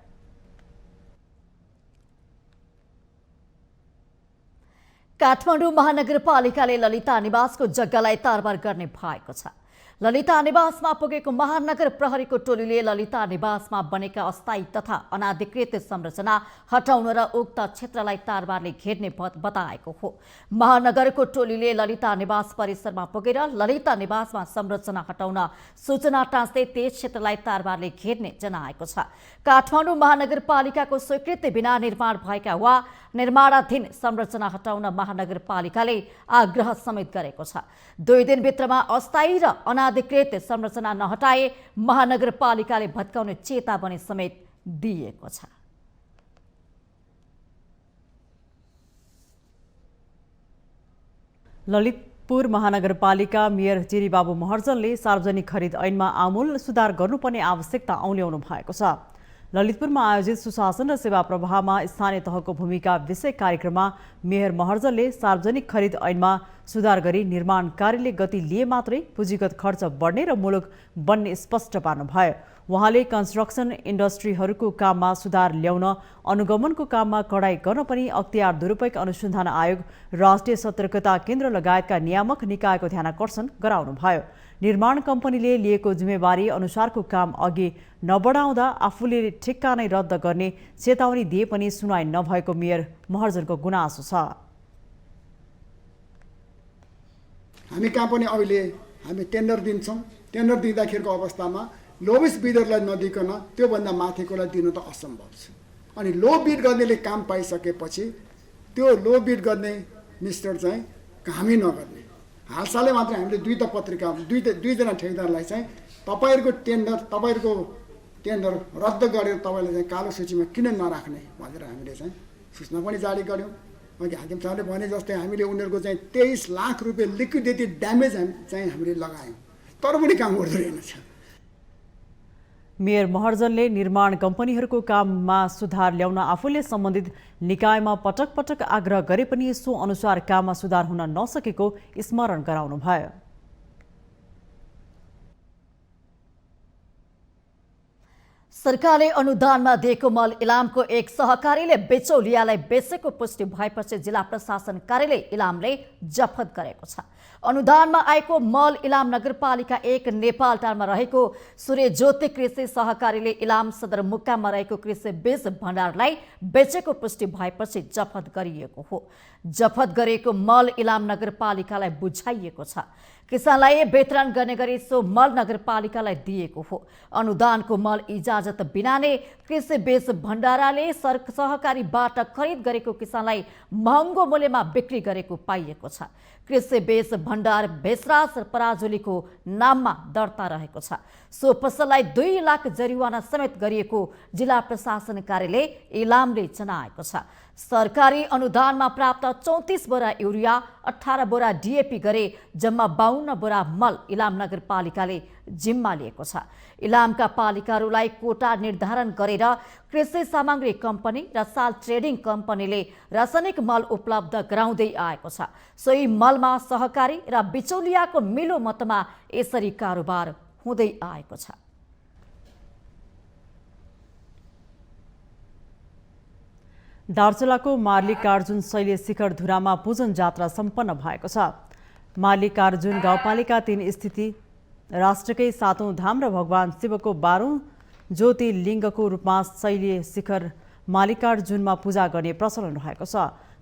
Speaker 1: काठमाडौँ महानगरपालिकाले ललिता निवासको जग्गालाई तारबार गर्ने भएको छ। ललिता निवासमा पुगेको महानगर प्रहरीको टोलीले ललिता निवासमा बनेका अस्थायी तथा अनाधिकृत संरचना हटाउन र उक्त क्षेत्रलाई तारबारले घेर्ने बताएको हो। महानगरको टोलीले ललिता निवास परिसरमा पुगेर ललिता निवासमा संरचना हटाउन सूचना टाँच्दै त्यस क्षेत्रलाई तारबारले घेर्ने जनाएको छ। काठमाडौँ महानगरपालिकाको स्वीकृति बिना निर्माण भएका वा निर्माणाधीन संरचना हटाउन महानगरपालिकाले आग्रह समेत गरेको छ। 2 दिनभित्रमा अस्थायी र अनाधिकृत संरचना नहटाए महानगरपालिकाले भत्काउने चेतावनी समेत दिएको छ।
Speaker 2: ललितपुर महानगरपालिका मेयर जिरीबाबु महर्जनले सार्वजनिक खरिद ऐनमा आमूल सुधार गर्नुपर्ने आवश्यकता औल्याउनु भएको छ। ललितपुरमा आयोजित सुशासन र सेवा प्रवाहमा स्थानीय तहको भूमिका विषय कार्यक्रममा मेयर महर्जनले सार्वजनिक खरिद ऐनमा सुधार गरी निर्माण कार्यले गति लिए मात्रै पुँजीगत खर्च बढ्ने र मुलुक बन्ने स्पष्ट पार्नुभयो। उहाँले कन्स्ट्रक्सन इन्डस्ट्रीहरूको काममा सुधार ल्याउन अनुगमनको काममा कडाई गर्न पनि अख्तियार दुरुपयोग अनुसन्धान आयोग, राष्ट्रिय सतर्कता केन्द्र लगायतका नियामक निकायको ध्यानाकर्षण गराउनुभयो। निर्माण कम्पनीले लिएको जिम्मेवारी अनुसारको काम अघि नबढाउँदा आफूले ठेक्का नै रद्द गर्ने चेतावनी दिए पनि सुनाइ नभएको मेयर महर्जनको गुनासो छ।
Speaker 22: हामी कहाँ पनि अहिले हामी टेन्डर दिन्छौँ, टेन्डर दिँदाखेरिको अवस्थामा लोवेस्ट बिडरलाई नदिकन त्योभन्दा माथिकोलाई दिनु त असम्भव छ। अनि लो बिड गर्नेले काम पाइसकेपछि त्यो लो बिड गर्ने मिस्टर चाहिँ कामै नगर्ने। हालसालै मात्र हामीले दुईजना ठेकेदारलाई चाहिँ तपाईँहरूको टेन्डर रद्द गरेर तपाईँलाई चाहिँ कालो सूचीमा किन नराख्ने भनेर हामीले चाहिँ सूचना पनि जारी गऱ्यौँ। अघि हाकिम साहबले भने जस्तै हामीले उनीहरूको चाहिँ 23 लाख रुपियाँ लिक्विडिटी ड्यामेज चाहिँ हामीले लगायौँ, तर पनि काम गर्दो रहेनछ।
Speaker 2: मेयर महर्जनले निर्माण कम्पनीहरूको काममा सुधार ल्याउन आफूले सम्बन्धित निकायमा पटक पटक आग्रह गरे पनि सो अनुसार काममा सुधार हुन नसकेको स्मरण गराउनुभयो।
Speaker 1: सरकारले अनुदानमा दिएको मल इलामको एक सहकारीले बेचौलियालाई बेचेको पुष्टि भएपछि जिल्ला प्रशासन कार्यालय इलामले जफत गरेको छ। अनुदानमा आएको मल इलाम नगरपालिका 1 नेपालटारमा रहेको सूर्य ज्योति कृषि सहकारीले इलाम सदरमुकाममा रहेको कृषि बीज भण्डारलाई बेचेको पुष्टि भएपछि जफत गरिएको हो। जफत गरेको मल इलाम नगरपालिकालाई बुझाइएको छ। किसानलाई वितरण गर्ने गरी सो मल नगरपालिकालाई दिएको हो। अनुदानको मल इजाजत बिना नै कृषि बीज भण्डाराले सहकारीबाट खरिद गरेको किसानलाई महँगो मूल्यमा बिक्री गरेको पाइएको छ। कृषि बीज भण्डार भेषराज पराजुलीको नाममा दर्ता रहेको छ। सो पसललाई 2 लाख जरिवाना समेत गरिएको जिल्ला प्रशासन कार्यालय इलामले जनाएको छ। सरकारी अनुदानमा प्राप्त 34 बोरा युरिया, 18 बोरा डीएपी गरे जम्मा 52 बोरा मल इलाम नगरपालिकाले जिम्मा लिएको छ। इलामका पालिकाहरूलाई कोटा निर्धारण गरेर कृषि सामग्री कम्पनी र साल ट्रेडिङ कम्पनीले रासायनिक मल उपलब्ध गराउँदै आएको छ। सोही मलमा सहकारी र बिचौलियाको मिलो मतमा यसरी कारोबार हुँदै आएको छ।
Speaker 2: दार्चुलाको मल्लिकार्जुन शैली शिखर धुरामा पूजन जात्रा सम्पन्न भएको छ। मल्लिकार्जुन गाउँपालिका 3 स्थित राष्ट्रकै 7औं धाम र भगवान शिवको 12औं ज्योतिर्लिङ्गको रूपमा शैली शिखर मल्लिकार्जुनमा पूजा गर्ने प्रचलन रहेको छ।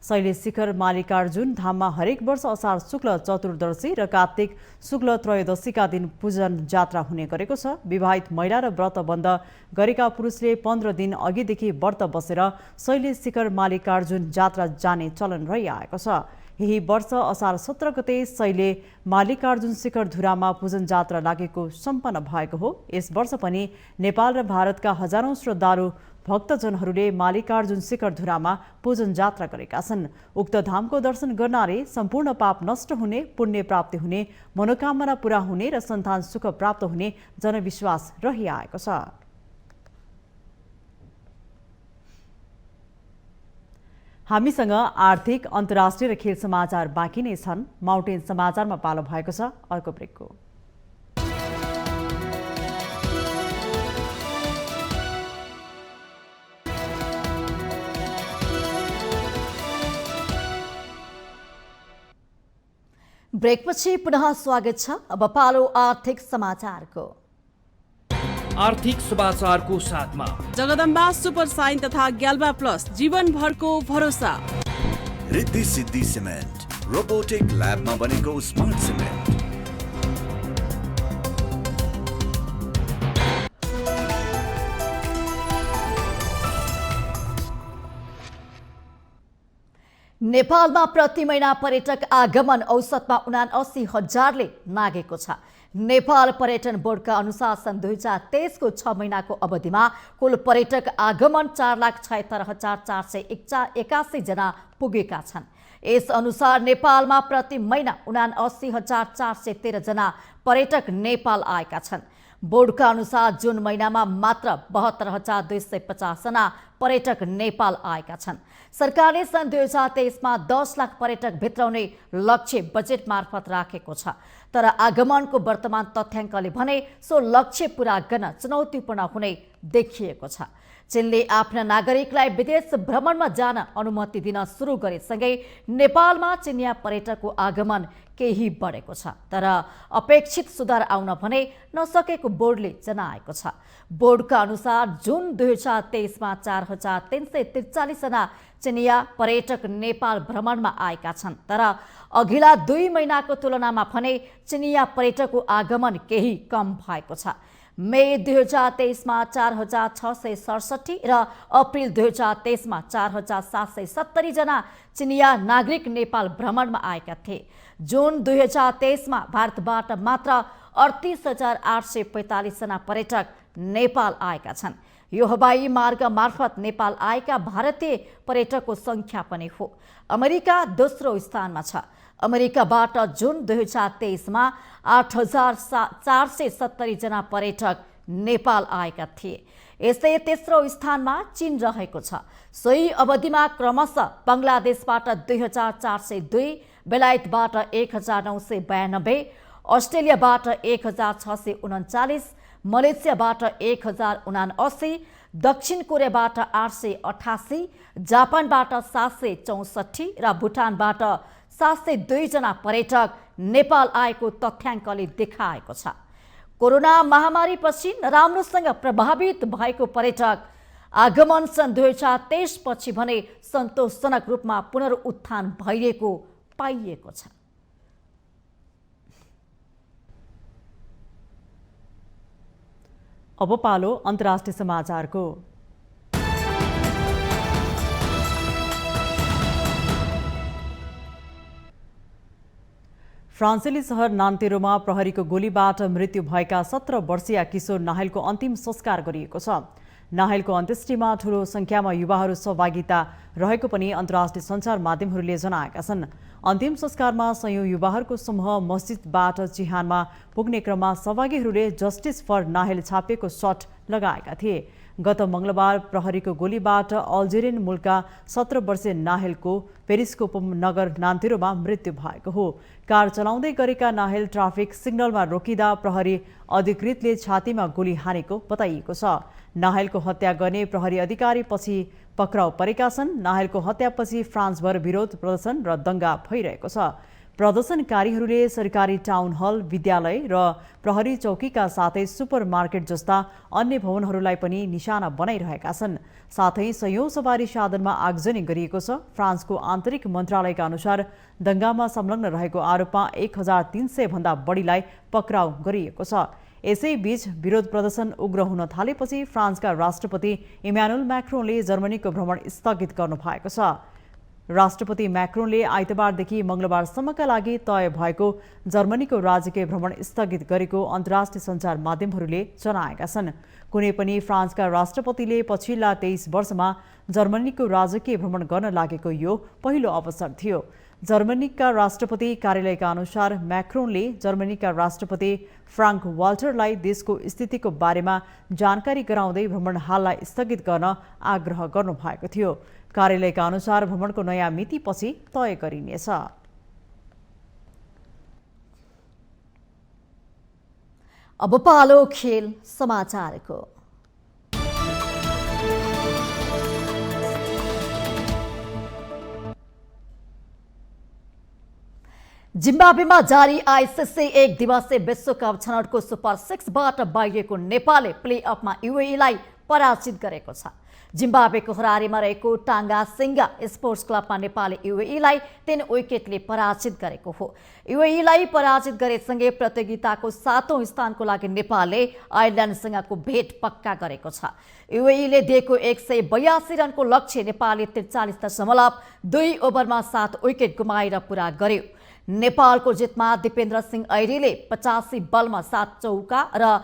Speaker 2: शैली शिखर मल्लिकार्जुन धाममा हरेक वर्ष असार शुक्ल चतुर्दशी र कार्तिक शुक्ल त्रयोदशीका दिन पूजन जात्रा हुने गरेको छ। विवाहित महिला र व्रतबन्ध गरेका पुरुषले 15 दिन अघिदेखि व्रत बसेर शैली शिखर मल्लिकार्जुन जात्रा जाने चलन रहिआएको छ। यही वर्ष असार 17 गते शैली मल्लिकार्जुन शिखर धुरामा पूजन जात्रा लागेको सम्पन्न भएको हो। यस वर्ष पनि नेपाल र भारतका हजारौं श्रद्धालु भक्तजनहरूले मल्लिकार्जुन शिखर धुरामा पूजन जात्रा गरेका छन्। उक्त धामको दर्शन गर्नाले सम्पूर्ण पाप नष्ट हुने, पुण्य प्राप्ति हुने, मनोकामना पूरा हुने र सन्तान सुख प्राप्त हुने जनविश्वास रहिआएको छ। हामीसँग आर्थिक, अन्तर्राष्ट्रिय र खेल समाचार बाँकी नै छन्। माउन्टेन समाचारमा पालो भएको छ अर्को ब्रेकको।
Speaker 1: ब्रेकपछि पुनः स्वागत छ। अब पालो आर्थिक समाचारको।
Speaker 5: आर्थिक समाचारको साथमा
Speaker 2: जगदम्बा सुपर साइन तथा ग्याल्बा प्लस जीवनभरको भरोसा।
Speaker 6: रिद्धि सिद्धि सिमेन्ट रोबोटिक ल्याबमा बनेको स्मार्ट सिमेन्ट।
Speaker 1: नेपालमा प्रति महिना पर्यटक आगमन औसतमा 79,000ले नागेको छ। नेपाल पर्यटन बोर्डका अनुसार सन् 2023 को 6 महिनाको अवधिमा कुल पर्यटक आगमन 4,76,481 जना पुगेका छन्। यस अनुसार नेपालमा प्रति महिना 79,413 जना पर्यटक नेपाल आएका छन्। बोर्डका अनुसार जुन महिनामा मात्र 72,250 जना पर्यटक नेपाल आएका छन्। सरकारले सन् 2023 मा 10 लाख पर्यटक भित्राउने लक्ष्य बजेट मार्फत राखेको छ। तर आगमनको वर्तमान तथ्याङ्कले भने सो लक्ष्य पूरा गर्न चुनौतीपूर्ण हुने देखिएको छ। चीनले आफ्ना नागरिकलाई विदेश भ्रमणमा जान अनुमति दिन सुरु गरेसँगै नेपालमा चिनिया पर्यटकको आगमन केही बढेको छ। तर अपेक्षित सुधार आउन भने नसकेको बोर्डले जनाएको छ। बोर्डका अनुसार जुन 2023 मा 4,343 जना चिनिया पर्यटक नेपाल भ्रमणमा आएका छन्। तर अघिल्ला 2 महिनाको तुलनामा भने चिनिया पर्यटकको आगमन केही कम भएको छ। मे 2023 मा 4,667 र अप्रिल 2023 मा 4,770 जना चिनिया नागरिक नेपाल भ्रमणमा आएका थिए। जुन 2023 मा भारतबाट मात्र 38,845 जना पर्यटक नेपाल आएका छन्। यो हवाई मार्ग मार्फत नेपाल आएका भारतीय पर्यटकको संख्या पनि हो। अमेरिका दोस्रो स्थानमा छ। अमेरिकाबाट जुन 2023 मा 8,470 जना पर्यटक नेपाल आएका थिए। यस्तै तेस्रो स्थानमा चीन रहेको छ। सोही अवधिमा क्रमशः बङ्गलादेशबाट 2,402, बेलायतबाट 1,992, अस्ट्रेलियाबाट 1,639, मलेसियाबाट 1,079, दक्षिण कोरियाबाट 888, जापानबाट 764 र भुटानबाट 702 जना पर्यटक नेपाल आएको तथ्याङ्कले देखाएको छ। कोरोना महामारीपछि नराम्रोसँग प्रभावित भएको पर्यटक आगमन सन् 2023 पछि भने सन्तोषजनक रूपमा पुनरुत्थान भइरहेको पाइएको छ।
Speaker 2: अब पालो अन्तर्राष्ट्रिय समाचारको। फ्रान्सेली शहर नान्तेरोमा प्रहरीको गोलीबाट मृत्यु भएका 17 वर्षीय किशोर नाहेलको अन्तिम संस्कार गरिएको छ। नाहेलको अन्त्येष्टिमा ठूलो संख्यामा युवाहरू सहभागिता रहेको पनि अन्तर्राष्ट्रिय सञ्चार माध्यमहरूले जनाएका छन्। अन्तिम संस्कारमा सयौं युवाहरूको समूह मस्जिदबाट चिहानमा पुग्ने क्रममा सहभागीहरूले जस्टिस फर नाहेल छापिएको शट लगाएका थिए। गत मंगलबार प्रहरीको गोलीबाट अल्जेरियन मूलका 17 वर्षीय नाहेलको पेरिसको उपनगर नान्तेरोमा मृत्यु भएको हो। कार चलाउँदै गरेका नाहेल ट्राफिक सिग्नलमा रोकिँदा प्रहरी अधिकृतले छातीमा गोली हानेको बताइएको छ। नाहेलको हत्या गर्ने प्रहरी अधिकारी पछि पक्राउ परेका छन्। नाहेलको हत्यापछि फ्रान्सभर विरोध प्रदर्शन र दंगा भइरहेको छ। प्रदर्शनकारीहरूले सरकारी टाउन हल, विद्यालय र प्रहरी चौकीका साथै सुपरमार्केट जस्ता अन्य भवनहरूलाई पनि निशाना बनाइरहेका छन्। साथै सयौं सवारी साधनमा आगजनी गरिएको छ। फ्रान्सको आन्तरिक मन्त्रालयका अनुसार दंगामा संलग्न रहेको आरोपमा 1300 भन्दा बढीलाई पक्राउ गरिएको छ। यसैबीच विरोध प्रदर्शन उग्र हुन थालेपछि फ्रान्सका राष्ट्रपति इमानुएल मैक्रोनले जर्मनीको भ्रमण स्थगित गर्नु भएको छ। राष्ट्रपति मैक्रोनले आइतबारदेखि मंगलबारसम्मका लागि तय भएको जर्मनीको राजकीय भ्रमण स्थगित गरेको अन्तर्राष्ट्रिय सञ्चार माध्यमहरूले जनाएका छन्। कुनै पनि फ्रान्सका राष्ट्रपतिले पछिल्ला 23 वर्षमा जर्मनीको राजकीय भ्रमण गर्न लागेको यो पहिलो अवसर थियो। जर्मनीका राष्ट्रपति कार्यालयका अनुसार मैक्रोनले जर्मनीका राष्ट्रपति फ्राङ्क वाल्टरलाई देशको स्थितिको बारेमा जानकारी गराउँदै भ्रमण हाललाई स्थगित गर्न आग्रह गर्नुभएको थियो। कार्यालयका अनुसार भ्रमणको नयाँ मिति पछि तय गरिनेछ।
Speaker 1: अब पालो खेल समाचारको। जिम्बाब्वेमा जारी आइसिसी एक दिवसीय विश्वकप छनौटको सुपर 6बाट बाहिरिएको नेपालले प्लेअफमा युएईलाई पराजित गरेको छ। जिम्बाब्वेको हरारेमा रहेको टाङ्गा सिङ्गा स्पोर्ट्स क्लबमा नेपालले युएईलाई 3 विकेटले पराजित गरेको हो। युएईलाई पराजित गरेसँगै प्रतियोगिताको 7औं स्थानको लागि नेपालले आयरल्यान्डसँगको भेट पक्का गरेको छ। युएईले दिएको 182 रनको लक्ष्य नेपालले 43.2 ओभरमा 7 विकेट गुमाएर पूरा गर्यो। नेपालको जितमा दिपेन्द्र सिंह ऐरीले 85 बलमा 7 चौका र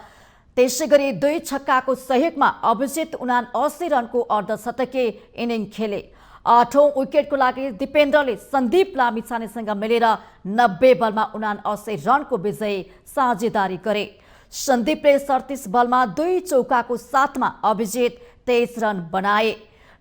Speaker 1: त्यसैगरी 2 छक्काको सहयोगमा अभिजित 79 रनको अर्धशतकीय इनिङ खेले। 8औं विकेटको लागि दिपेन्द्रले सन्दीप लामिछानेसँग मिलेर 90 बलमा 79 रनको विजयी साझेदारी गरे। सन्दीपले 37 बलमा 2 चौकाको साथमा अभिजित 23 रन बनाए।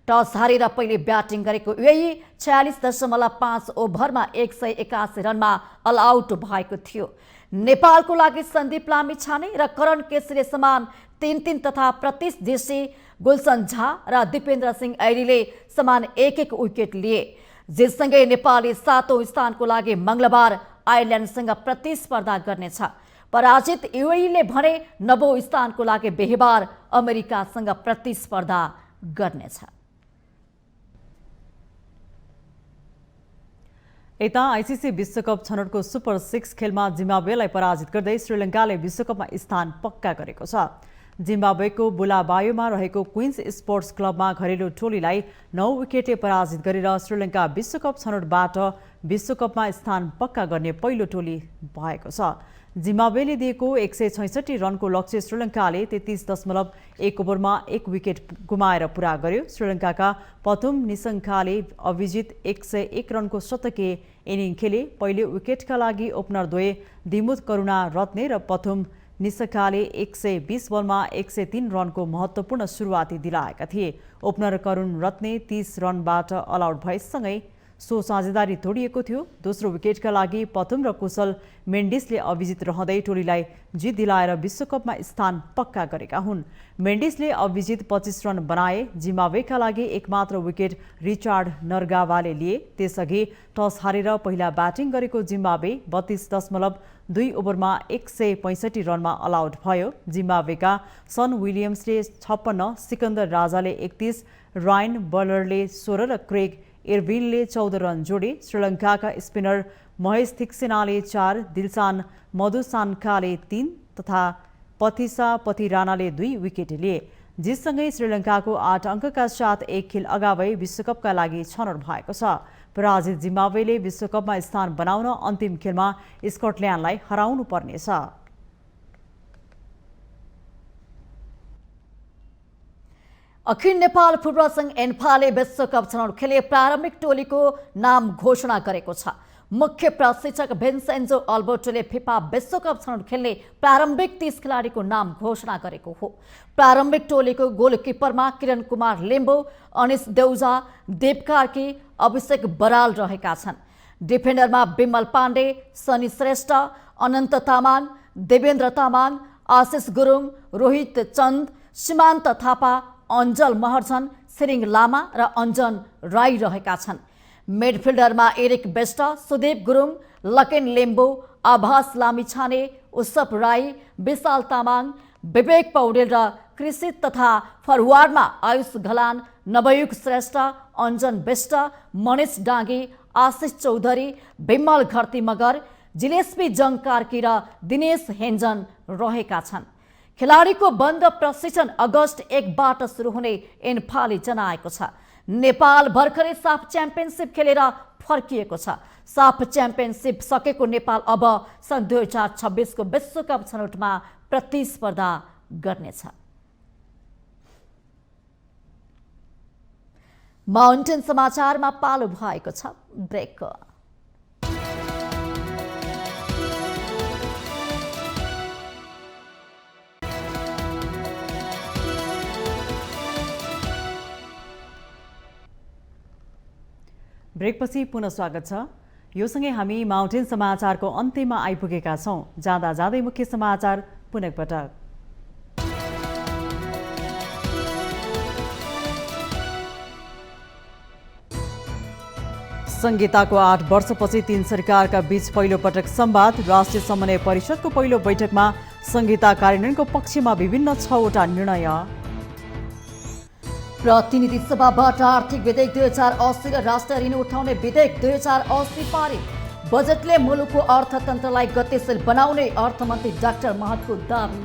Speaker 1: टस हारेर पहिले ब्याटिङ गरेको युएई 46.5 ओभरमा 181 रनमा अल आउट भएको थियो। नेपालको लागि सन्दीप लामिछाने र करण केसीले समान 3-3 तथा प्रतीश देशी, गुलसन झा र दिपेन्द्र सिंह ऐरीले समान 1-1 विकेट लिए। जितसँगै नेपालले 7औं स्थानको लागि मंगलबार आयरल्यान्डसँग प्रतिस्पर्धा गर्नेछ। पराजित युएईले भने 9औं स्थानको लागि बिहीबार अमेरिकासँग प्रतिस्पर्धा गर्नेछ।
Speaker 2: यता आइसिसी विश्वकप छनौटको सुपर 6 खेलमा जिम्बाब्वेलाई पराजित गर्दै श्रीलङ्काले विश्वकपमा स्थान पक्का गरेको छ। जिम्बाब्वेको बुलाबायोमा रहेको क्वीन्स स्पोर्ट्स क्लबमा घरेलु टोलीलाई 9 विकेटले पराजित गरेर श्रीलङ्का विश्वकप छनौटबाट विश्वकपमा स्थान पक्का गर्ने पहिलो टोली भएको छ। जिम्बाब्वेले दिएको 166 रनको लक्ष्य श्रीलङ्काले 33.1 ओभरमा 1 विकेट गुमाएर पूरा गर्यो। श्रीलङ्काका पथुम निसङ्खाले अभिजित 101 रनको शतकीय इनिङ खेले। पहिले विकेटका लागि ओपनर द्वय दिमुथ करुणा रत्ने र पथुम निसङ्खाले 120 बलमा 103 रनको महत्त्वपूर्ण सुरुवाती दिलाएका थिए। ओपनर करुण रत्ने 30 रनबाट अल आउट भएसँगै सो साझेदारी तोडिएको थियो। दोस्रो विकेटका लागि पथुम र कुशल मेन्डिसले अभिजित रहँदै टोलीलाई जित दिलाएर विश्वकपमा स्थान पक्का गरेका हुन्। मेन्डिसले अभिजित 25 रन बनाए। जिम्बाब्वेका लागि एकमात्र विकेट रिचार्ड नरगावाले लिए। त्यसअघि टस हारेर पहिला ब्याटिङ गरेको जिम्बाब्वे 32.2 ओभरमा 165 रनमा अल आउट भयो। जिम्बाब्वेका सन विलियम्सले 56, सिकन्दर राजाले 31, रायन बलरले 16 र क्रेग इर्विनले 14 रन जोडे। श्रीलङ्काका स्पिनर महेश थिक्सेनाले 4, दिलसान मधुसान्काले 3 तथा पथिसा पथिरानाले 2 विकेट लिए। जितसँगै श्रीलङ्काको 8 अङ्कका साथ 1 खेल अगावै विश्वकपका लागि छनौट भएको छ। पराजित जिम्बाब्वेले विश्वकपमा स्थान बनाउन अन्तिम खेलमा स्कटल्यान्डलाई हराउनु पर्नेछ।
Speaker 1: अखिल नेपाल फुटबल संघ एन्फाले विश्वकप छनौट खेले प्रारम्भिक टोलीको नाम घोषणा गरेको छ। मुख्य प्रशिक्षक भिन्सेन्जो अल्बर्टोले फिफा विश्वकप छनौट खेल्ने प्रारम्भिक 30 खेलाडीको नाम घोषणा गरेको हो। प्रारम्भिक टोलीको गोलकिपरमा किरण कुमार लिम्बू, अनिश देउजा, देव कार्की, अभिषेक बराल रहेका छन्। डिफेन्डरमा विमल पाण्डे, सनी श्रेष्ठ, अनन्त तामाङ, देवेन्द्र तामाङ, आशिष गुरुङ, रोहित चन्द, सीमान्त थापा, अञ्जल महर्जन, छिरिङ लामा र अञ्जन राई रहेका छन्। मिडफिल्डरमा एरिक बेस्ट, सुदेव गुरुङ, लकेन लिम्बू, आभास लामिछाने, उसप राई, विशाल तामाङ, विवेक पौडेल र कृषि तथा फरवार्डमा आयुष घलान, नवयुग श्रेष्ठ, अञ्जन बेस्ट, मनिष डाँगी, आशिष चौधरी, विमल घरती मगर, जिलेस्पी जङ कार्की र दिनेश हेन्जन रहेका छन्। खेलाडीको बन्द प्रशिक्षण अगस्त 1बाट सुरु हुने इन्फाले जनाएको छ। नेपाल भर्खरै साफ च्याम्पियनसिप खेलेर फर्किएको छ। साफ च्याम्पियनसिप सकेको नेपाल अब सन् 2026 को विश्वकप छनौटमा प्रतिस्पर्धा गर्नेछ। माउन्टेन समाचारमा पालो भएको छ ब्रेकको।
Speaker 2: ब्रेकपछि पुनः स्वागत छ। यो सँगै हामी माउन्टेन समाचारको अन्त्यमा आइपुगेका छौं। जाँदा जाँदै मुख्य समाचार पुनः एकपटक। संहिताको 8 वर्षपछि 3 सरकारका बीच पहिलो पटक संवाद। राष्ट्रिय समन्वय परिषदको पहिलो बैठकमा संहिता कार्यान्वयनको पक्षमा विभिन्न 6वटा निर्णय।
Speaker 1: प्रतिनिधि सभाबाट आर्थिक विधेयक 2080 र राष्ट्रिय ऋण उठाउने विधेयक 2080 पारित। बजेटले मुलुकको अर्थतन्त्रलाई गतिशील बनाउने अर्थमन्त्री डाक्टर महतको दावी।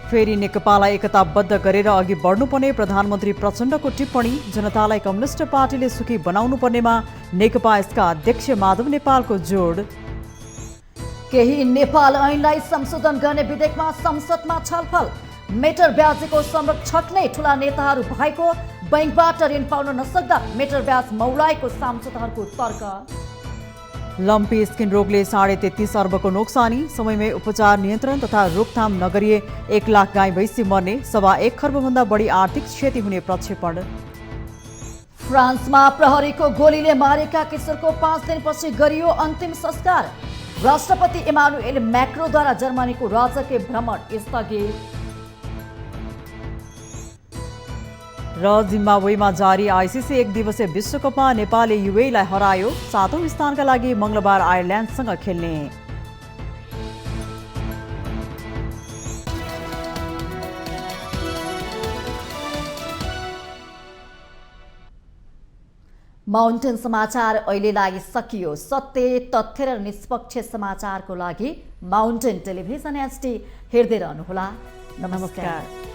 Speaker 2: फेरि नेकपालाई एकताबद्ध गरेर अघि बढ्नुपर्ने प्रधानमन्त्री प्रचण्डको टिप्पणी। जनतालाई कम्युनिस्ट पार्टीले सुखी बनाउनु पर्नेमा नेकपा यसका अध्यक्ष माधव नेपालको जोड।
Speaker 1: केही नेपाल ऐनलाई संशोधन गर्ने विधेयकमा संसदमा छलफल। मेटर ब्याजको संरक्षक नै ठूला नेताहरू भएको, बैंकबाट ऋण पाउन नसक्दा मेटर ब्याज मौलाएको सांसदहरूको तर्क।
Speaker 2: लम्पी स्किन रोगले 33.5 अर्बको नोक्सानी। समयमै उपचार, नियन्त्रण तथा रोकथाम नगरिए 1 लाख गाई भैँसी मर्ने। 1.25 खर्बभन्दा बढी आर्थिक क्षति हुने प्रक्षेपण।
Speaker 1: फ्रान्समा प्रहरीको गोलीले मारेका किशोरको 5 दिनपछि गरियो अन्तिम संस्कार। राष्ट्रपति इमानुएल मैक्रोद्वारा जर्मनीको राजकीय भ्रमण स्थगित।
Speaker 2: र जिम्बाब्वेमा जारी आइसिसी 1 दिवसीय विश्वकपमा नेपालले युएईलाई हरायो। 7औं स्थानका लागि मंगलबार आयरल्यान्डसँग खेल्ने।
Speaker 1: माउन्टेन समाचार अहिलेलाई सकियो। सत्य, तथ्य र निष्पक्ष समाचारको लागि माउन्टेन टेलिभिजन HD हेर्दै रहनुहोला। नमस्कार।